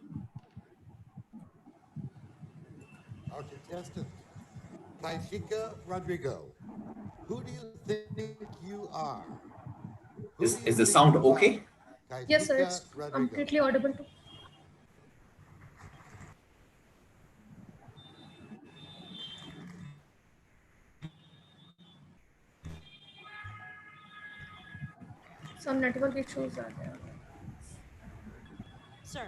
Our contestant, Kaishika Rodrigo. Who do you think you are? Is the sound okay? Yes, sir. It's completely audible. Some network issues are there. Sir,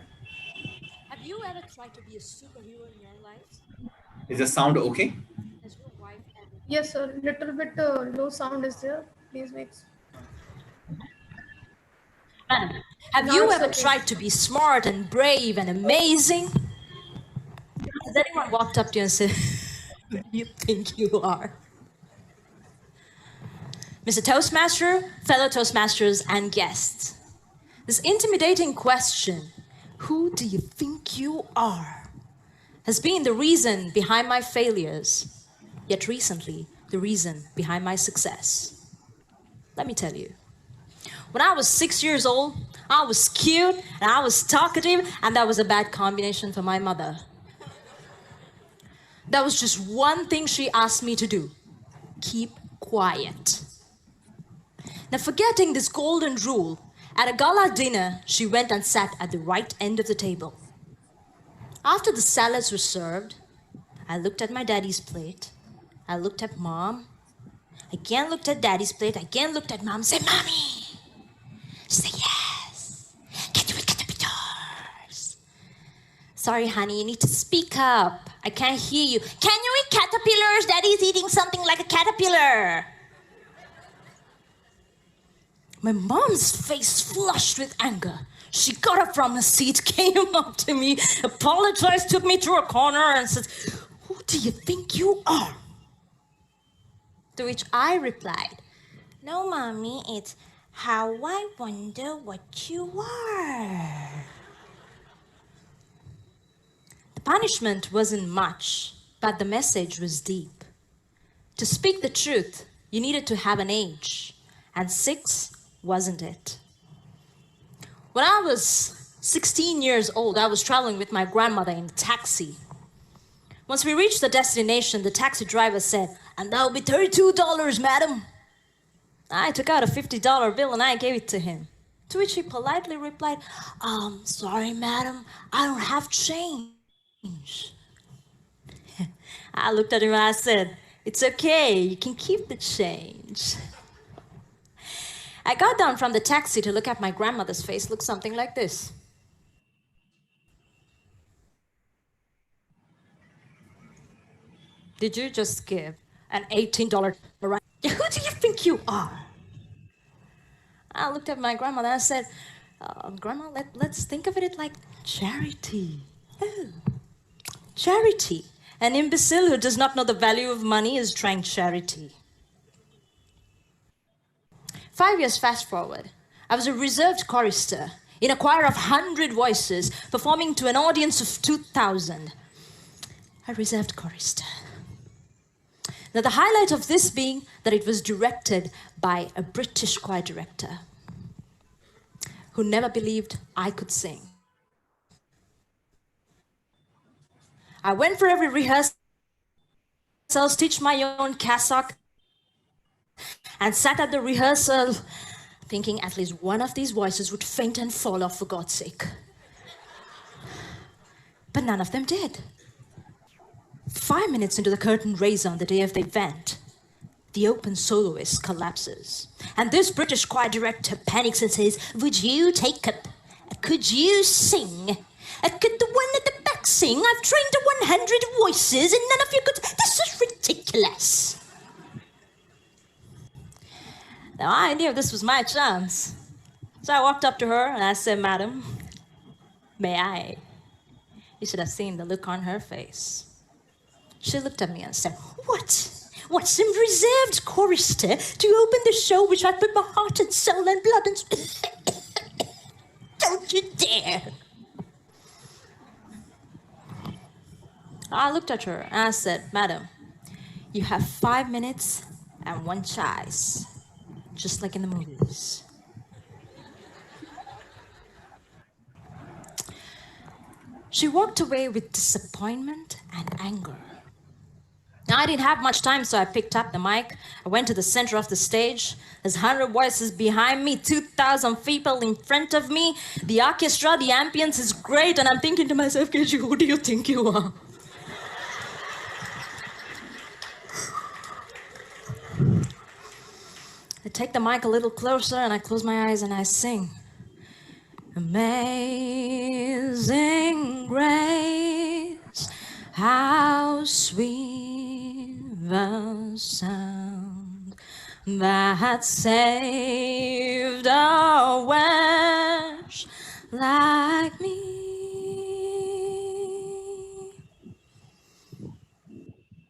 have you ever tried to be a superhero in your life? Is the sound okay? Has your wife ever? Yes, sir. Little bit low sound is there. Please wait. Madam, have Now you it's ever okay. tried to be smart and brave and amazing? Has anyone walked up to you and said, "Who do you think you are?" Mr. Toastmaster, fellow Toastmasters, and guests, this intimidating question, "Who do you think you are?" has been the reason behind my failures, yet recently, the reason behind my success. Let me tell you. When I was 6 years old, I was cute and I was talkative, and that was a bad combination for my mother. That was just one thing she asked me to do: keep quiet. Now, forgetting this golden rule, at a gala dinner, she went and sat at the right end of the table. After the salads were served, I looked at my daddy's plate. I looked at mom. Again looked at daddy's plate. Again looked at mom. Said, "Mommy." She said, "Yes. Can you eat caterpillars?" "Sorry, honey, you need to speak up. I can't hear you." "Can you eat caterpillars? Daddy's eating something like a caterpillar." My mom's face flushed with anger. She got up from her seat, came up to me, apologized, took me to a corner, and said, "Who do you think you are?" To which I replied, "No, Mommy, it's how I wonder what you are." The punishment wasn't much, but the message was deep. To speak the truth, you needed to have an age, and 6 wasn't it. When I was 16 years old, I was traveling with my grandmother in a taxi. Once we reached the destination, the taxi driver said, "And that'll be $32, madam." I took out a $50 bill and I gave it to him. To which he politely replied, "Sorry, madam, I don't have change." I looked at him and I said, "It's okay, you can keep the change." I got down from the taxi to look at my grandmother's face. Looked something like this. Did you just give an $18 ride? Who do you think you are? I looked at my grandmother and I said, "Grandma, let's think of it like charity." "Oh, Charity. An imbecile who does not know the value of money is trying charity. 5 years fast forward, I was a reserved chorister in a choir of 100 voices performing to an audience of 2,000. A reserved chorister. Now the highlight of this being that it was directed by a British choir director who never believed I could sing. I went for every rehearsal, stitched my own cassock, and sat at the rehearsal thinking at least one of these voices would faint and fall off for God's sake. But none of them did. 5 minutes into the curtain raise on the day of the event, the open soloist collapses. And this British choir director panics and says, "Would you take up? Could you sing? Could the one at the back sing? I've trained to 100 voices and none of you could. This is ridiculous." Now I knew this was my chance. So I walked up to her and I said, "Madam, may I?" You should have seen the look on her face. She looked at me and said, "What? What, some reserved chorister to open the show which I put my heart and soul and blood and... Don't you dare!" I looked at her and I said, "Madam, you have 5 minutes and one choice, just like in the movies." She walked away with disappointment and anger. Now, I didn't have much time, so I picked up the mic. I went to the center of the stage. There's 100 voices behind me, 2,000 people in front of me. The orchestra, the ambience is great, and I'm thinking to myself, "KG, who do you think you are?" I take the mic a little closer, and I close my eyes, and I sing. Amazing grace, how sweet the sound that saved a wretch like me.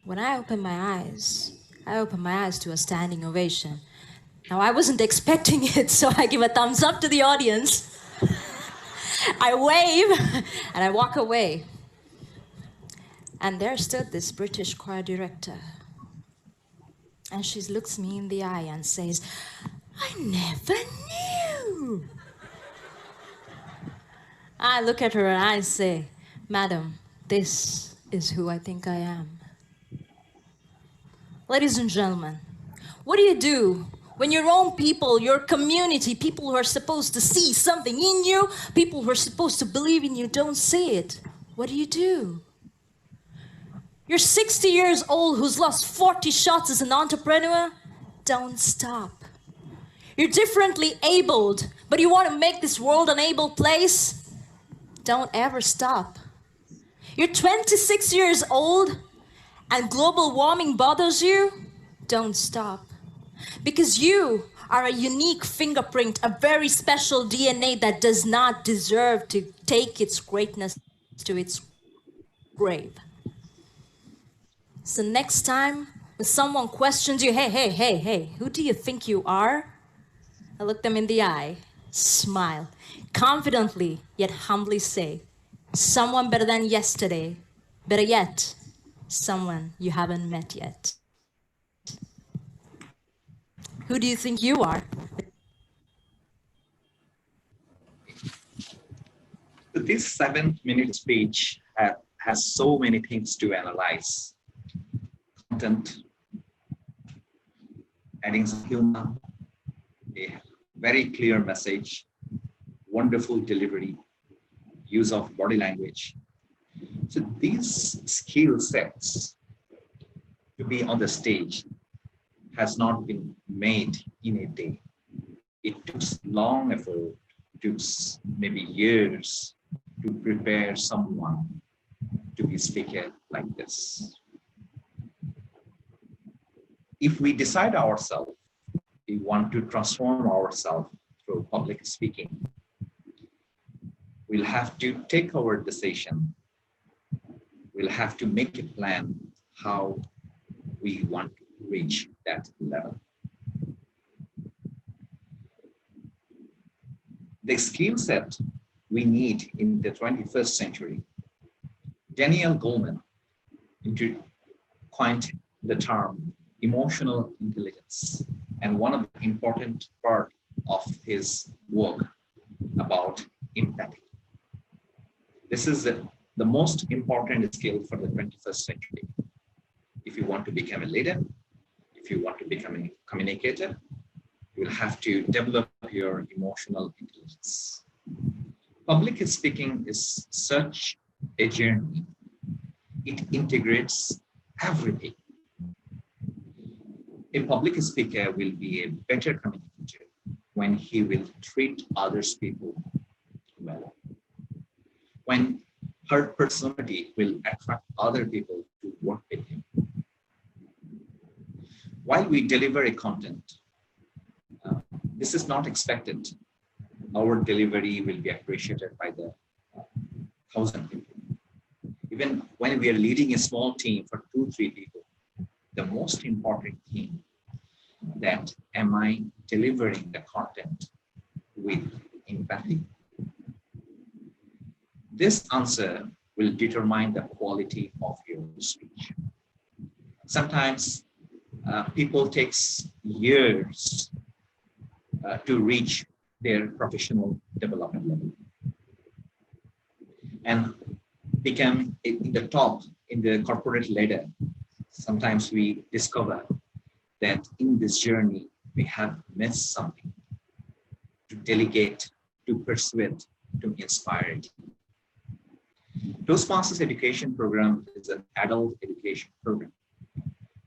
When I opened my eyes to a standing ovation. Now, I wasn't expecting it, so I give a thumbs up to the audience. I wave, and I walk away. And there stood this British choir director. And she looks me in the eye and says, "I never knew." I look at her and I say, "Madam, this is who I think I am." Ladies and gentlemen, what do when your own people, your community, people who are supposed to see something in you, people who are supposed to believe in you, don't see it? What do? You're 60 years old who's lost 40 shots as an entrepreneur? Don't stop. You're differently abled, but you want to make this world an able place? Don't ever stop. You're 26 years old and global warming bothers you? Don't stop. Because you are a unique fingerprint, a very special DNA that does not deserve to take its greatness to its grave. So next time when someone questions you, hey, who do you think you are? I look them in the eye, smile, confidently yet humbly say, someone better than yesterday, better yet, someone you haven't met yet. Who do you think you are? This 7-minute speech has so many things to analyze. Content, adding some humor, a very clear message, wonderful delivery, use of body language. So these skill sets to be on the stage has not been made in a day. It took long effort, it took maybe years to prepare someone to be speaker like this. If we decide ourselves, we want to transform ourselves through public speaking, we'll have to take our decision we'll have to make a plan how we want to reach that level. The skill set we need in the 21st century, Daniel Goleman coined the term emotional intelligence, and one of the important part of his work about empathy. This is the most important skill for the 21st century. If you want to become a leader, if you want to become a communicator, you will have to develop your emotional intelligence. Public speaking is such a journey. It integrates everything. A public speaker will be a better communicator when he will treat others people well. When her personality will attract other people to work with him. While we deliver a content, this is not expected. Our delivery will be appreciated by the 1,000 people. Even when we are leading a small team for 2-3 people, the most important thing that am I delivering the content with empathy? This answer will determine the quality of your speech. Sometimes people takes years to reach their professional development level and become in the top in the corporate ladder. Sometimes we discover that in this journey we have missed something to delegate, to persuade, to inspire. Toastmasters education program is an adult education program.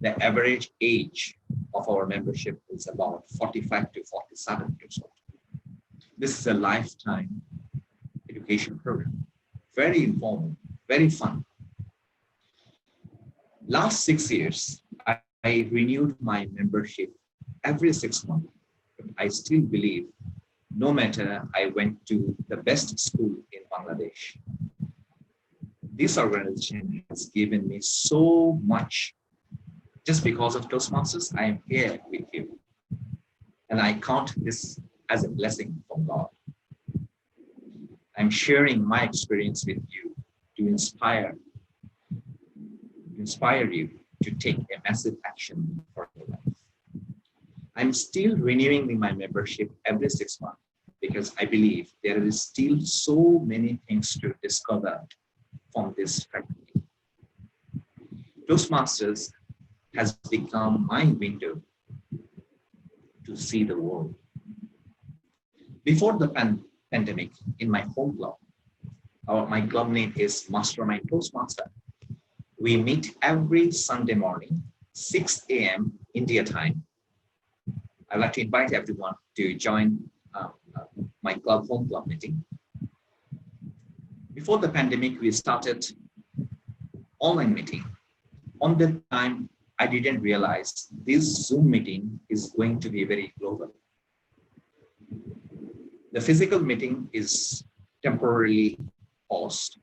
The average age of our membership is about 45 to 47 years old. This is a lifetime education program. Very informal, very fun. Last 6 years, I renewed my membership every 6 months. But I still believe, no matter I went to the best school in Bangladesh, this organization has given me so much. Just because of Toastmasters, I am here with you. And I count this as a blessing from God. I'm sharing my experience with you to inspire you to take a massive action for your life. I'm still renewing my membership every 6 months because I believe there is still so many things to discover from this faculty. Toastmasters has become my window to see the world. Before the pandemic, in my home club, my club name is Mastermind Toastmaster. We meet every Sunday morning, 6 a.m. India time. I'd like to invite everyone to join my home club meeting. Before the pandemic, we started online meeting. On that time, I didn't realize this Zoom meeting is going to be very global. The physical meeting is temporarily paused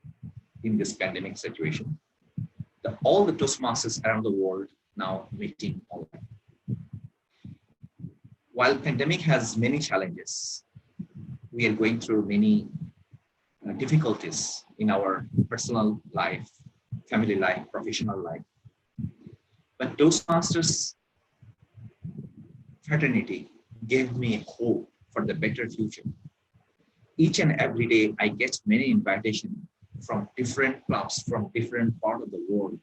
in this pandemic situation. All the Toastmasters around the world now meeting online. While pandemic has many challenges, we are going through many difficulties in our personal life, family life, professional life. But Toastmasters fraternity gave me a hope for the better future. Each and every day, I get many invitations from different clubs from different parts of the world.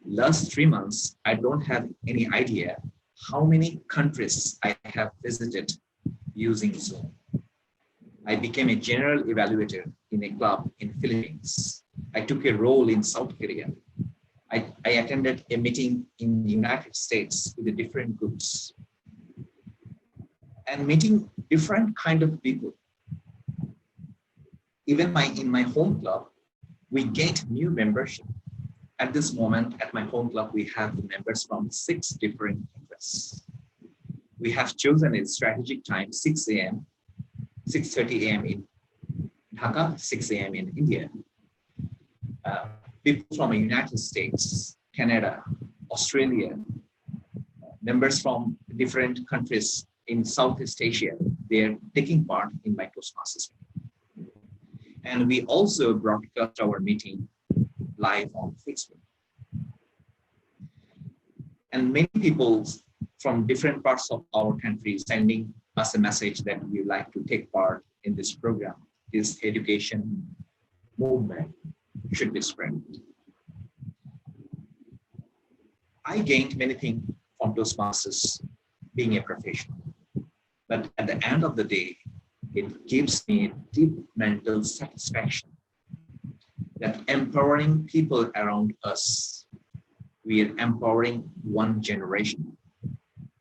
Last 3 months, I don't have any idea how many countries I have visited using Zoom. I became a general evaluator in a club in Philippines. I took a role in South Korea. I attended a meeting in the United States with the different groups and meeting different kind of people. Even in my home club, we gained new membership. At this moment, at my home club, we have members from 6 different countries. We have chosen a strategic time, 6 a.m., 6:30 a.m. in Dhaka, 6 a.m. in India. people from the United States, Canada, Australia, members from different countries in Southeast Asia, they're taking part in my Toastmasters. And we also broadcast our meeting live on Facebook. And many people from different parts of our country sending us a message that we like to take part in this program. This education movement should be spread. I gained many things from Toastmasters being a professional. But at the end of the day, it gives me a deep mental satisfaction that empowering people around us, we are empowering one generation.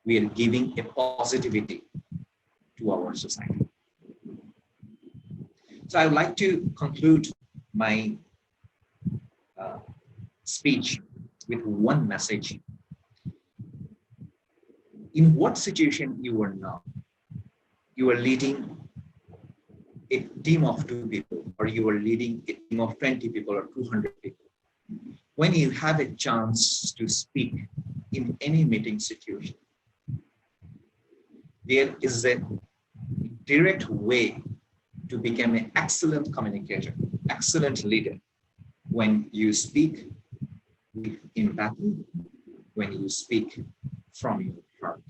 We are giving a positivity to our society. So I would like to conclude my speech with one message. In what situation you are now, you are leading a team of 2 people, or you are leading a team of 20 people or 200 people. When you have a chance to speak in any meeting situation, there is a direct way to become an excellent communicator, excellent leader, when you speak with empathy, when you speak from your heart.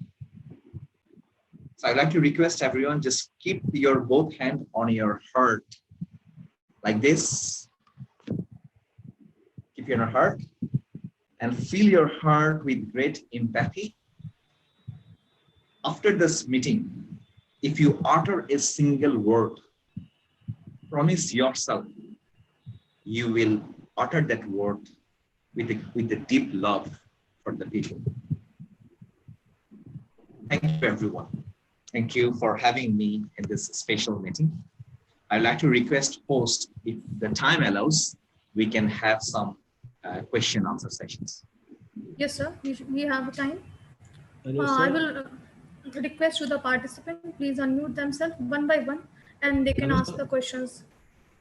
So I'd like to request everyone, just keep your both hands on your heart, like this. Keep your heart and fill your heart with great empathy. After this meeting, if you utter a single word, promise yourself you will utter that word with a deep love for the people. Thank you, everyone. Thank you for having me in this special meeting. I'd like to request host, if the time allows, we can have some question answer sessions. Yes, sir. We have time. Hello, I sir. will request to the participant, please unmute themselves one by one, and they can Hello, ask sir. the questions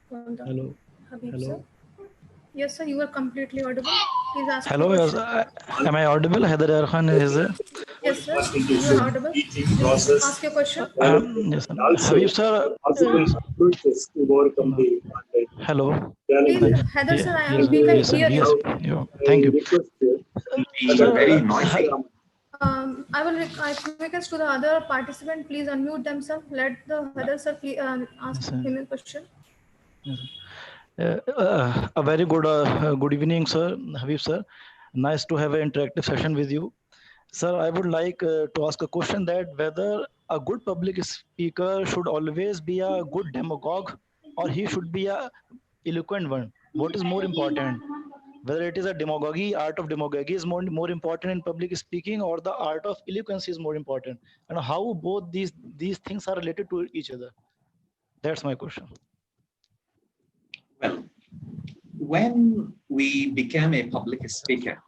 from the Hello. Habib, Hello. sir. Yes, sir. You are completely audible. Please ask Hello, the yes, question. am I audible? Haider Yar Khan is there? Yes, sir. You are audible. Please ask your question. Yes, sir. Habib sir. Hello. Please, Heather, sir, Yes, we can yes, sir. hear Yes. you. Yeah. Thank you. Sir, very noisy. I will request to the other participant, please unmute themselves. Let the Heather sir ask Yes, sir. him a question. Yes, sir. A very good evening, sir. Habib sir. Nice to have an interactive session with you. Sir, I would like to ask a question that whether a good public speaker should always be a good demagogue or he should be a eloquent one. What is more important? Whether it is a demagogy, art of demagogy is more important in public speaking, or the art of eloquence is more important, and how both these things are related to each other. That's my question. Well, when we become a public speaker,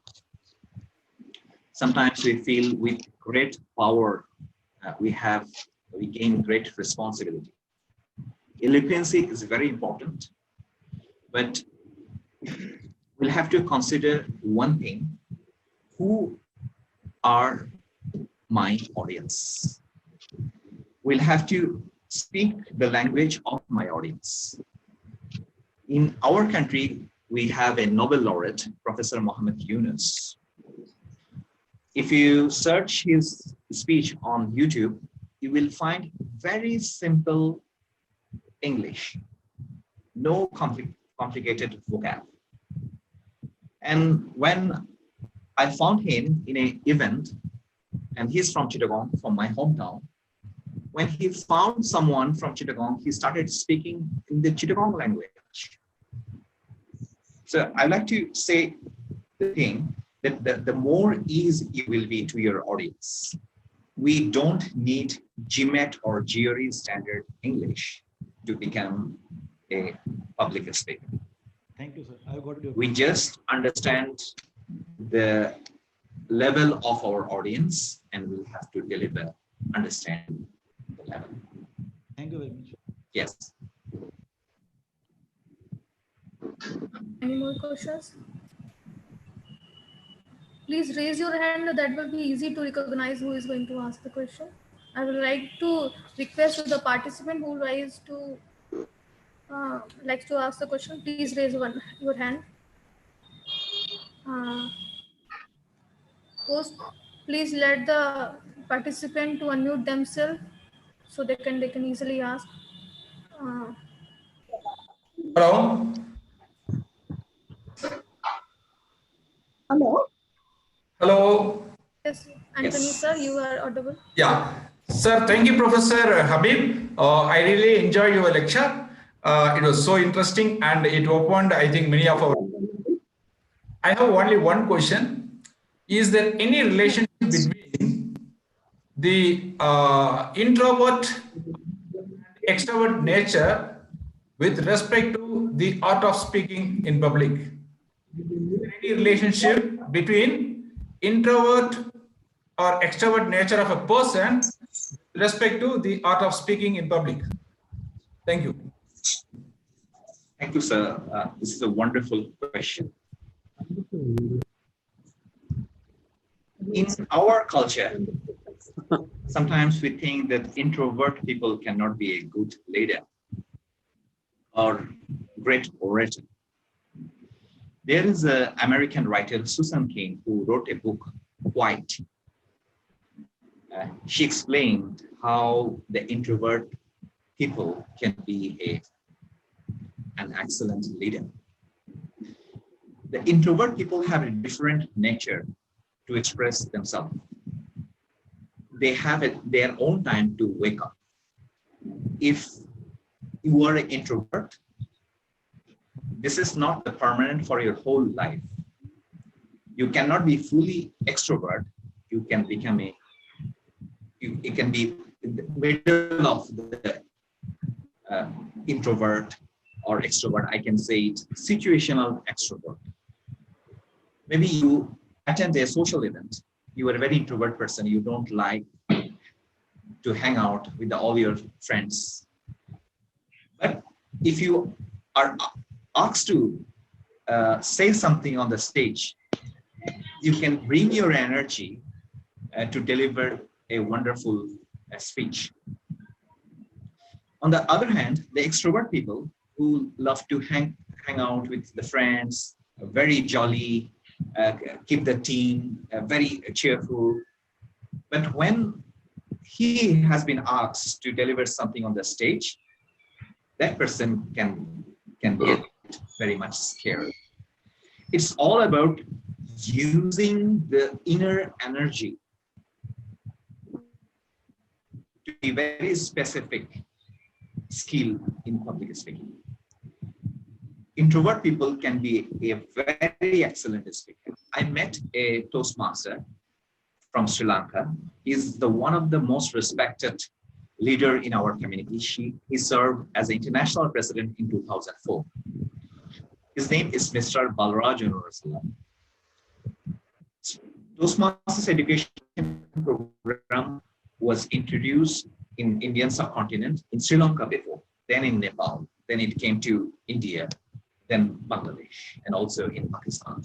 sometimes we feel with great power, we gain great responsibility. Eloquence is very important, but we'll have to consider one thing: who are my audience? We'll have to speak the language of my audience. In our country, we have a Nobel laureate, Professor Muhammad Yunus. If you search his speech on YouTube, you will find very simple English, no complicated vocab. And when I found him in an event, and he's from Chittagong, from my hometown, when he found someone from Chittagong, he started speaking in the Chittagong language. So I like to say the thing that the more ease you will be to your audience. We don't need GMAT or GRE standard English to become a public speaker. Thank you, sir. I got you. We just understand the level of our audience, and we'll have to deliver, understand the level. Thank you very much. Yes. Any more questions? Please raise your hand. That will be easy to recognize who is going to ask the question. I would like to request the participant who likes to ask the question. Please raise your hand. Uh, Host, please let the participant to unmute themselves so they can easily ask. Uh, Hello. Hello. Hello. yes, Anthony sir, you are audible. Yeah. Sir, thank you, Professor Habib. I really enjoyed your lecture. It was so interesting and it opened, I think, many of our. I have only one question. Is there any relationship between the introvert and extrovert nature with respect to the art of speaking in public? Is there any relationship between introvert or extrovert nature of a person with respect to the art of speaking in public? Thank you. Thank you, sir. This is a wonderful question. In our culture, sometimes we think that introvert people cannot be a good leader or great orator. There is an American writer, Susan Cain, who wrote a book, Quiet. She explained how the introvert people can be an excellent leader. The introvert people have a different nature to express themselves. They have their own time to wake up. If you are an introvert, this is not the permanent for your whole life. You cannot be fully extrovert. You can become it can be in the middle of the introvert or extrovert. I can say it situational extrovert. Maybe you attend a social event. You are a very introvert person. You don't like to hang out with all your friends. But if you are asked to say something on the stage, you can bring your energy to deliver a wonderful speech. On the other hand, the extrovert people who love to hang out with the friends, very jolly, keep the team very cheerful. But when he has been asked to deliver something on the stage, that person can get very much scared. It's all about using the inner energy to be very specific skill in public speaking. Introvert people can be a very excellent speaker. I met a Toastmaster from Sri Lanka. He's one of the most respected leader in our community. He served as the international president in 2004. His name is Mr. Balraj Unurasala. Toastmasters education program was introduced in Indian subcontinent, in Sri Lanka before, then in Nepal, then it came to India, then Bangladesh, and also in Pakistan.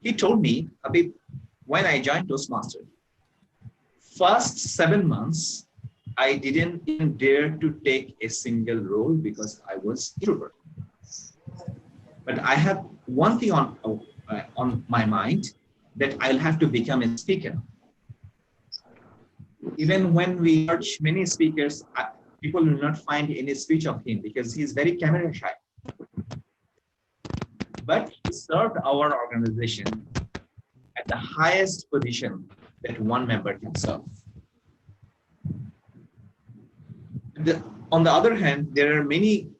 He told me, Habib, when I joined Toastmasters, first 7 months, I didn't even dare to take a single role because I was introvert. But I have one thing on my mind, that I'll have to become a speaker. Even when we search many speakers, people will not find any speech of him because he's very camera shy. But he served our organization at the highest position that one member can serve. On the other hand, there are many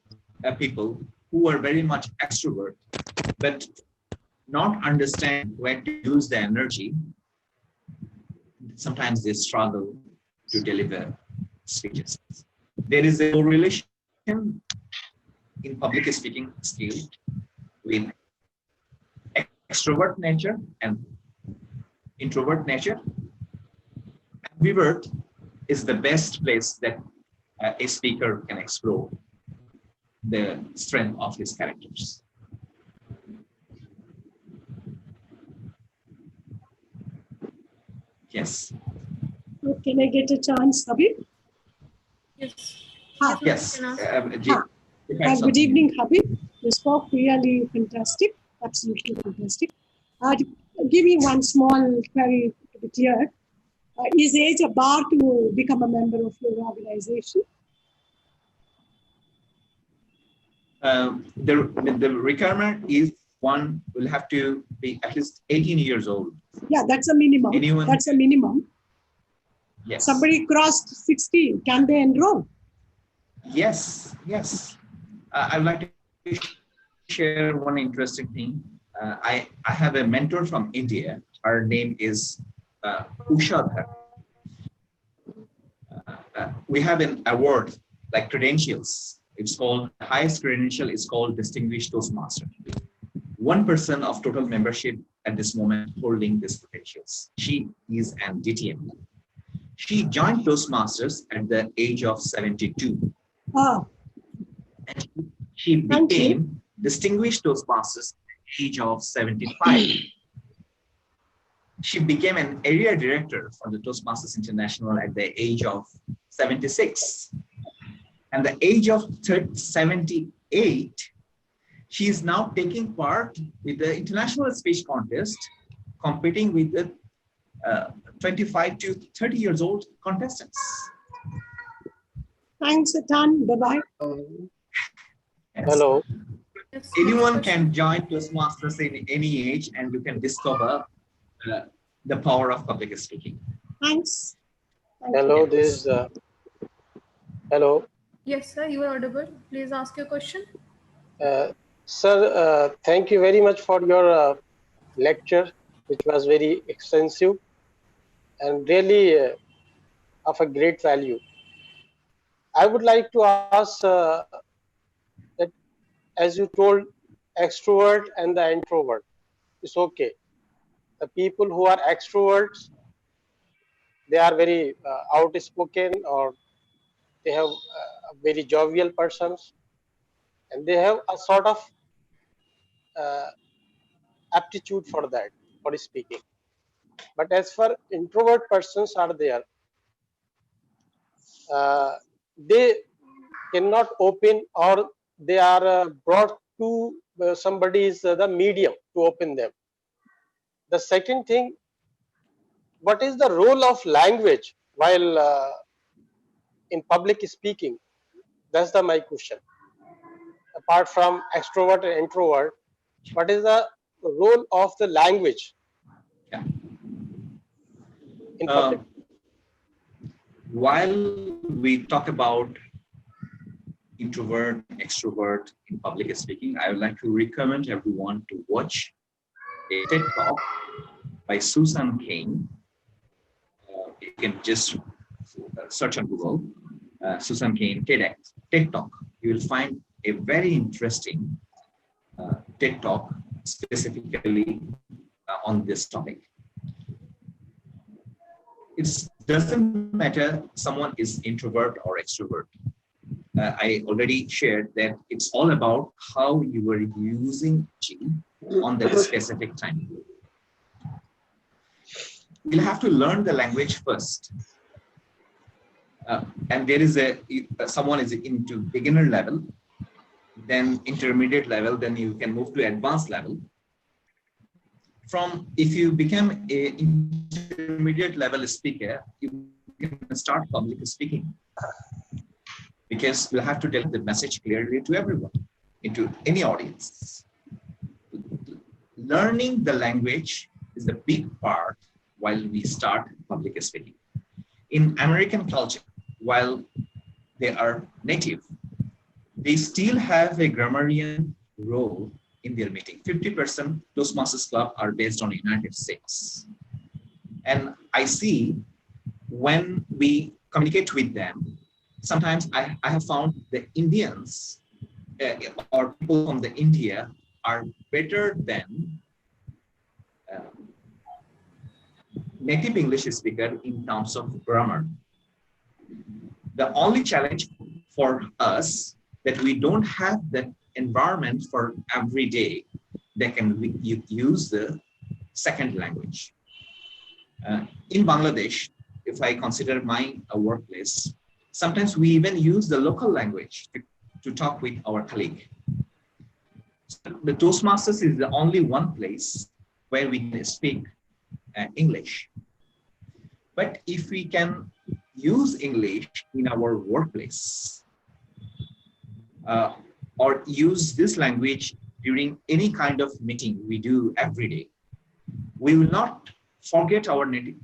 people who are very much extrovert, but not understand where to use the energy. Sometimes they struggle to deliver speeches. There is a correlation in public speaking skill with extrovert nature and introvert nature. Ambivert is the best place that a speaker can explore. the strength of his characters. Yes. Can I get a chance, Habib? Yes. Yes. Good evening, Habib. You spoke really fantastic, absolutely fantastic. Give me one small query to be clear. Is age a bar to become a member of your organization? The requirement is one will have to be at least 18 years old. Yeah, that's a minimum. Anyone? That's a minimum. Yes. Somebody crossed 16, can they enroll? Yes, yes. I'd like to share one interesting thing. I have a mentor from India. Her name is Usha. We have an award like credentials. It's called, the highest credential is called Distinguished Toastmaster. 1% of total membership at this moment holding these credentials. She is an DTM. She joined Toastmasters at the age of 72. Oh. And she became Distinguished Toastmasters at the age of 75. She became an area director for the Toastmasters International at the age of 76. And the age of 78, she is now taking part with the international speech contest, competing with the 25 to 30 years old contestants. Thanks a ton. Bye-bye. Yes. Hello. Anyone can join Toastmasters in any age, and you can discover the power of public speaking. Thanks. Hello, this is hello. Yes, sir, you are audible. Please ask your question. Sir, thank you very much for your lecture, which was very extensive and really of a great value. I would like to ask that, as you told, extrovert and the introvert, it's okay. The people who are extroverts, they are very outspoken, or they have very jovial persons, and they have a sort of aptitude for that, for speaking. But as far introvert persons are there, they cannot open, or they are brought to somebody's the medium to open them. The second thing, what is the role of language while in public speaking? That's my question. Apart from extrovert and introvert, what is the role of the language in public? While we talk about introvert, extrovert in public speaking, I would like to recommend everyone to watch a TED Talk by Susan Cain. You can just search on Google, Susan Cain TED Talk. You will find a very interesting TED Talk specifically on this topic. It doesn't matter someone is introvert or extrovert. I already shared that it's all about how you are using it on that specific time. You'll have to learn the language first. And there is someone is into beginner level, then intermediate level, then you can move to advanced level. If you become an intermediate level speaker, you can start public speaking, because you have to deliver the message clearly to everyone, into any audience. Learning the language is a big part while we start public speaking. In American culture, while they are native, they still have a grammarian role in their meeting. 50% Toastmasters Club are based on the United States. And I see when we communicate with them, sometimes I have found the Indians or people from the India are better than native English speaker in terms of grammar. The only challenge for us that we don't have that environment for every day. They can use the second language. In Bangladesh, if I consider my workplace, sometimes we even use the local language to talk with our colleague. So the Toastmasters is the only one place where we can speak English. But if we can use English in our workplace, or use this language during any kind of meeting we do every day, we will not forget our native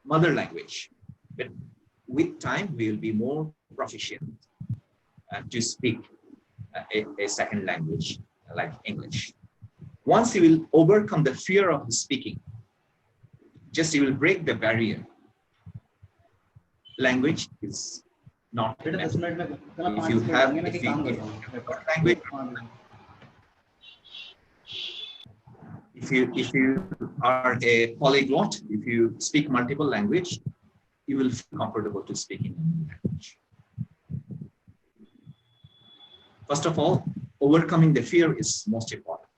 mother language. But with time, we will be more proficient to speak a second language like English. Once you will overcome the fear of speaking, just you will break the barrier. Language is not a matter. If you have language, if you are a polyglot, if you speak multiple language, you will feel comfortable to speak in any language. First of all, overcoming the fear is most important.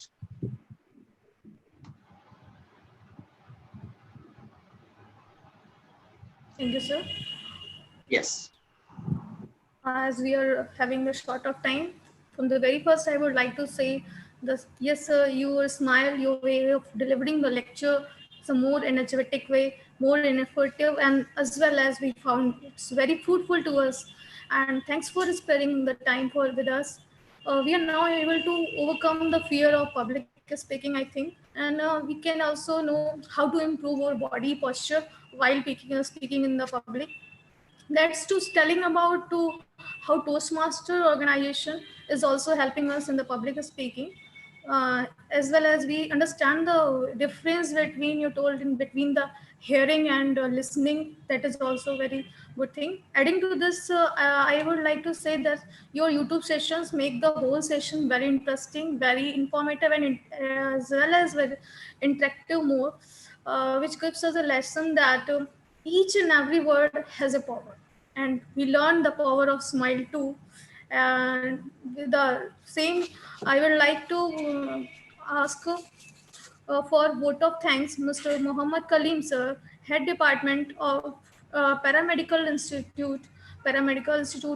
Thank you, sir. Yes. As we are having a short of time, from the very first, I would like to say this: yes, sir, your smile, your way of delivering the lecture is a more energetic way, more innovative, and as well as we found it's very fruitful to us. And thanks for sparing the time for with us. We are now able to overcome the fear of public speaking, I think, and we can also know how to improve our body posture while speaking in the public. That's to telling about to how Toastmaster organization is also helping us in the public speaking, as well as we understand the difference between you told in between the hearing and listening. That is also very good thing. Adding to this, I would like to say that your YouTube sessions make the whole session very interesting, very informative, and as well as very interactive more, which gives us a lesson that each and every word has a power, and we learn the power of smile too. And with the same, I would like to ask for vote of thanks Mr. Muhammad Kaleem sir, head department of Paramedical Institute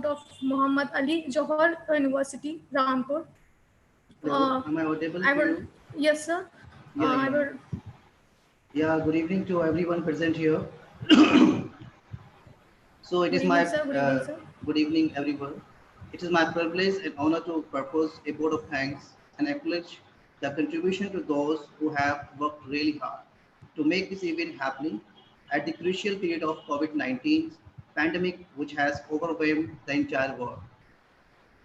of Muhammad Ali Johar University, Rampur. Hello, am I audible I to will, you? yes sir. Yeah, I yeah. will. Yeah, good evening to everyone present here. So it Good is my evening, sir. Good evening, sir. good evening, everyone. It is my privilege and honor to propose a vote of thanks and acknowledge the contribution to those who have worked really hard to make this event happening at the crucial period of COVID-19 pandemic, which has overwhelmed the entire world.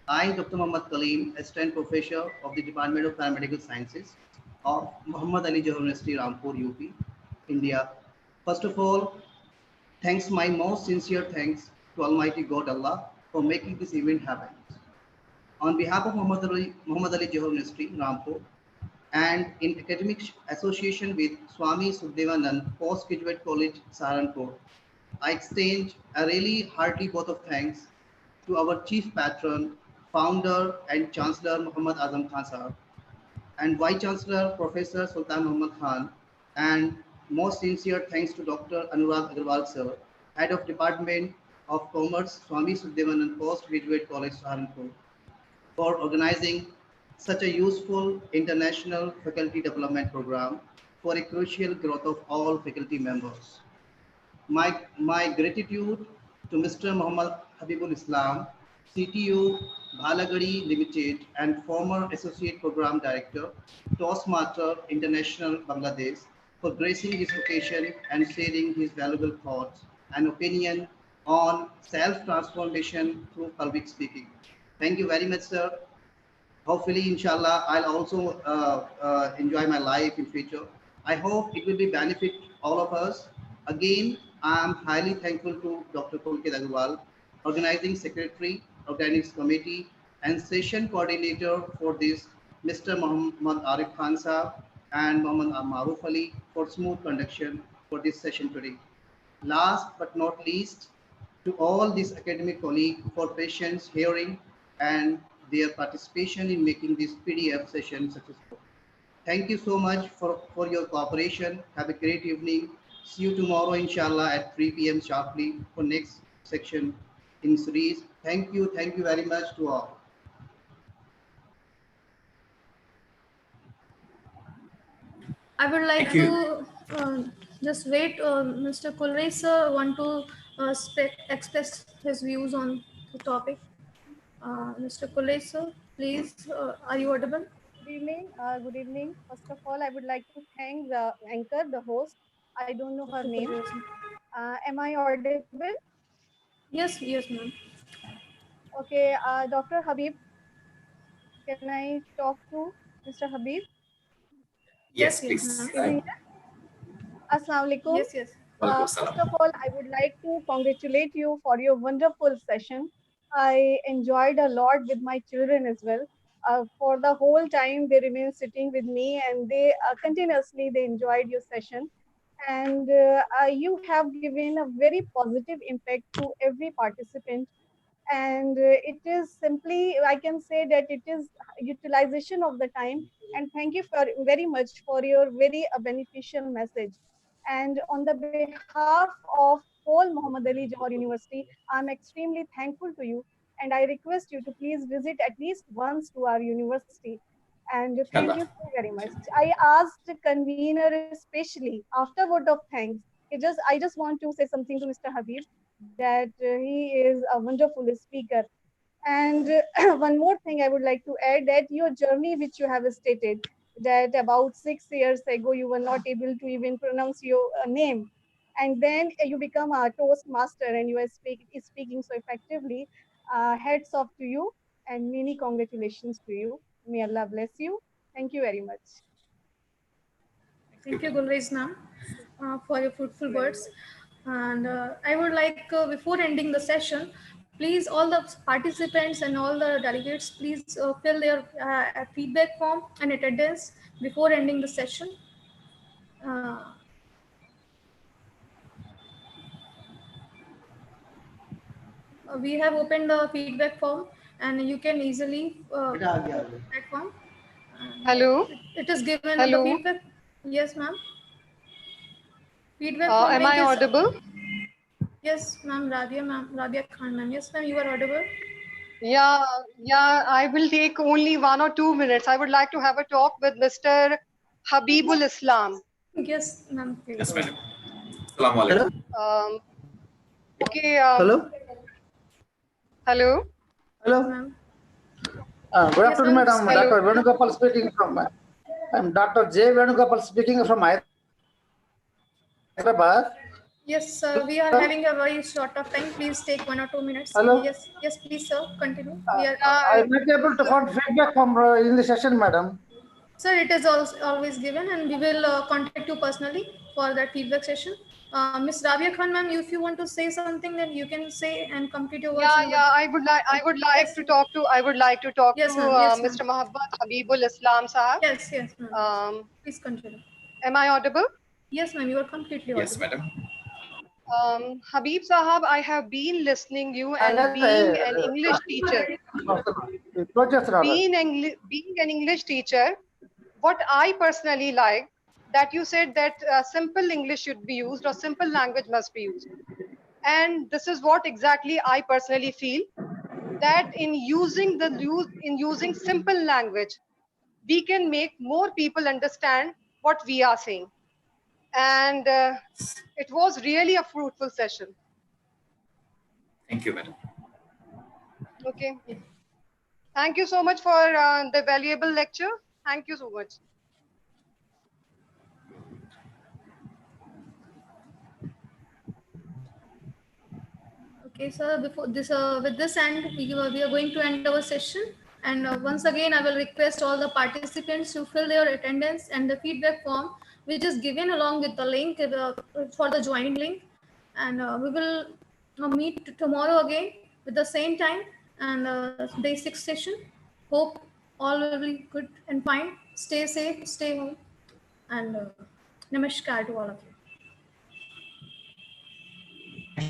I, Dr. Muhammad Kaleem, Assistant Professor of the Department of Paramedical Sciences of Muhammad Ali Johar University, Rampur, UP, India. First of all, thanks, my most sincere thanks to Almighty God Allah for making this event happen. On behalf of Muhammad Ali Johar University, Rampur, and in academic association with Swami Sukhdevanand Postgraduate College, Saharanpur, I extend a really hearty vote of thanks to our chief patron, founder and Chancellor Muhammad Azam Khan Sahab, and Vice Chancellor Professor Sultan Muhammad Khan, and most sincere thanks to Dr. Anurag Agarwal sir, Head of Department of Commerce, Swami Sukhdevanand Postgraduate College, Saharanpur, for organizing such a useful international faculty development program for a crucial growth of all faculty members. My gratitude to Mr. Muhammad Habibul Islam, CTO, Bhalagadi Limited, and former Associate Program Director, Toastmaster International Bangladesh, for gracing this occasion and sharing his valuable thoughts and opinion on self-transformation through public speaking. Thank you very much, sir. Hopefully, inshallah, I'll also enjoy my life in future. I hope it will be benefit all of us. Again, I'm highly thankful to Dr. Pulkit Agarwal, organizing secretary, organizing committee, and session coordinator for this, Mr. Muhammad Arif Khan Saab and Muhammad Maruf Ali for smooth conduction for this session today. Last but not least, to all these academic colleagues for patience, hearing, and their participation in making this PDF session successful. Thank you so much for your cooperation. Have a great evening. See you tomorrow, inshallah, at 3 p.m. sharply for next section in series. Thank you. Thank you very much to all. I would like Thank you. to just wait. Mr. Kulre sir want to express his views on the topic. Mr. Kulre sir, please, are you audible? Good evening. Good evening. First of all, I would like to thank the anchor, the host. I don't know her name. Am I audible? Yes, yes, ma'am. Okay, Dr. Habib, can I talk to Mr. Habib? Yes, Yes, please. ma'am. Is he here? Assalamu alaikum. Yes, yes. First of all, I would like to congratulate you for your wonderful session. I enjoyed a lot with my children as well. For the whole time, they remain sitting with me, and they continuously they enjoyed your session. And you have given a very positive impact to every participant. And it is simply, I can say that it is utilization of the time. And thank you for very much for your very beneficial message. And on the behalf of whole Muhammad Ali Johar University, I'm extremely thankful to you. And I request you to please visit at least once to our university. And thank you so very much. I asked convener especially after word of thanks. I just want to say something to Mr. Habib that he is a wonderful speaker. And one more thing I would like to add that your journey, which you have stated, that about 6 years ago you were not able to even pronounce your name, and then you become a Toastmaster and you are speaking so effectively. Heads off to you and many congratulations to you. May Allah bless you. Thank you very much. Thank you, Gulrez ma'am, for your fruitful words. And I would like, before ending the session, please, all the participants and all the delegates, please fill their feedback form and attendance before ending the session. We have opened the feedback form, and you can easily that form. Hello. It is given the Hello. feedback. Yes, ma'am. Feedback form Am link I is audible? Yes, ma'am. Rabia Khan, ma'am. Yes, ma'am. You are audible. Yeah, I will take only 1 or 2 minutes. I would like to have a talk with Mr. Habibul Islam. Yes, ma'am. Yes, madam. Assalamu alaikum. Okay. Hello. Hello. Hello. Good afternoon, madam. Hello. Dr. Venugopal speaking from. I'm Dr. J. Venugopal speaking from Hyderabad. Yes, sir. We are having a very short of time. Please take 1 or 2 minutes. Hello. Yes, yes, please, sir. Continue. We are. I'm not able to find feedback from in the session, madam. Sir, it is always given, and we will contact you personally for that feedback session. Miss Rabia Khan, ma'am, if you want to say something, then you can say and complete your words. Yeah. I would like to talk to. Yes, ma'am. Yes, ma'am. Mr. Muhammad Habibul Islam sahab. Yes, ma'am. Please continue. Am I audible? Yes, ma'am. You are completely audible. Yes, madam. Habib sahab, I have been listening you and being an English teacher. Being an English teacher, what I personally like that you said that simple English should be used or simple language must be used. And this is what exactly I personally feel, that in using simple language, we can make more people understand what we are saying. And it was really a fruitful session. Thank you, madam. Okay. Thank you so much for the valuable lecture. Thank you so much. Okay, sir. Before this, with this end, we are going to end our session. And once again, I will request all the participants to fill their attendance and the feedback form, which is given along with the link for the join link. And we will meet tomorrow again with the same time and day 6 session. Hope all will be good and fine. Stay safe, stay home, and namaskar to all of you.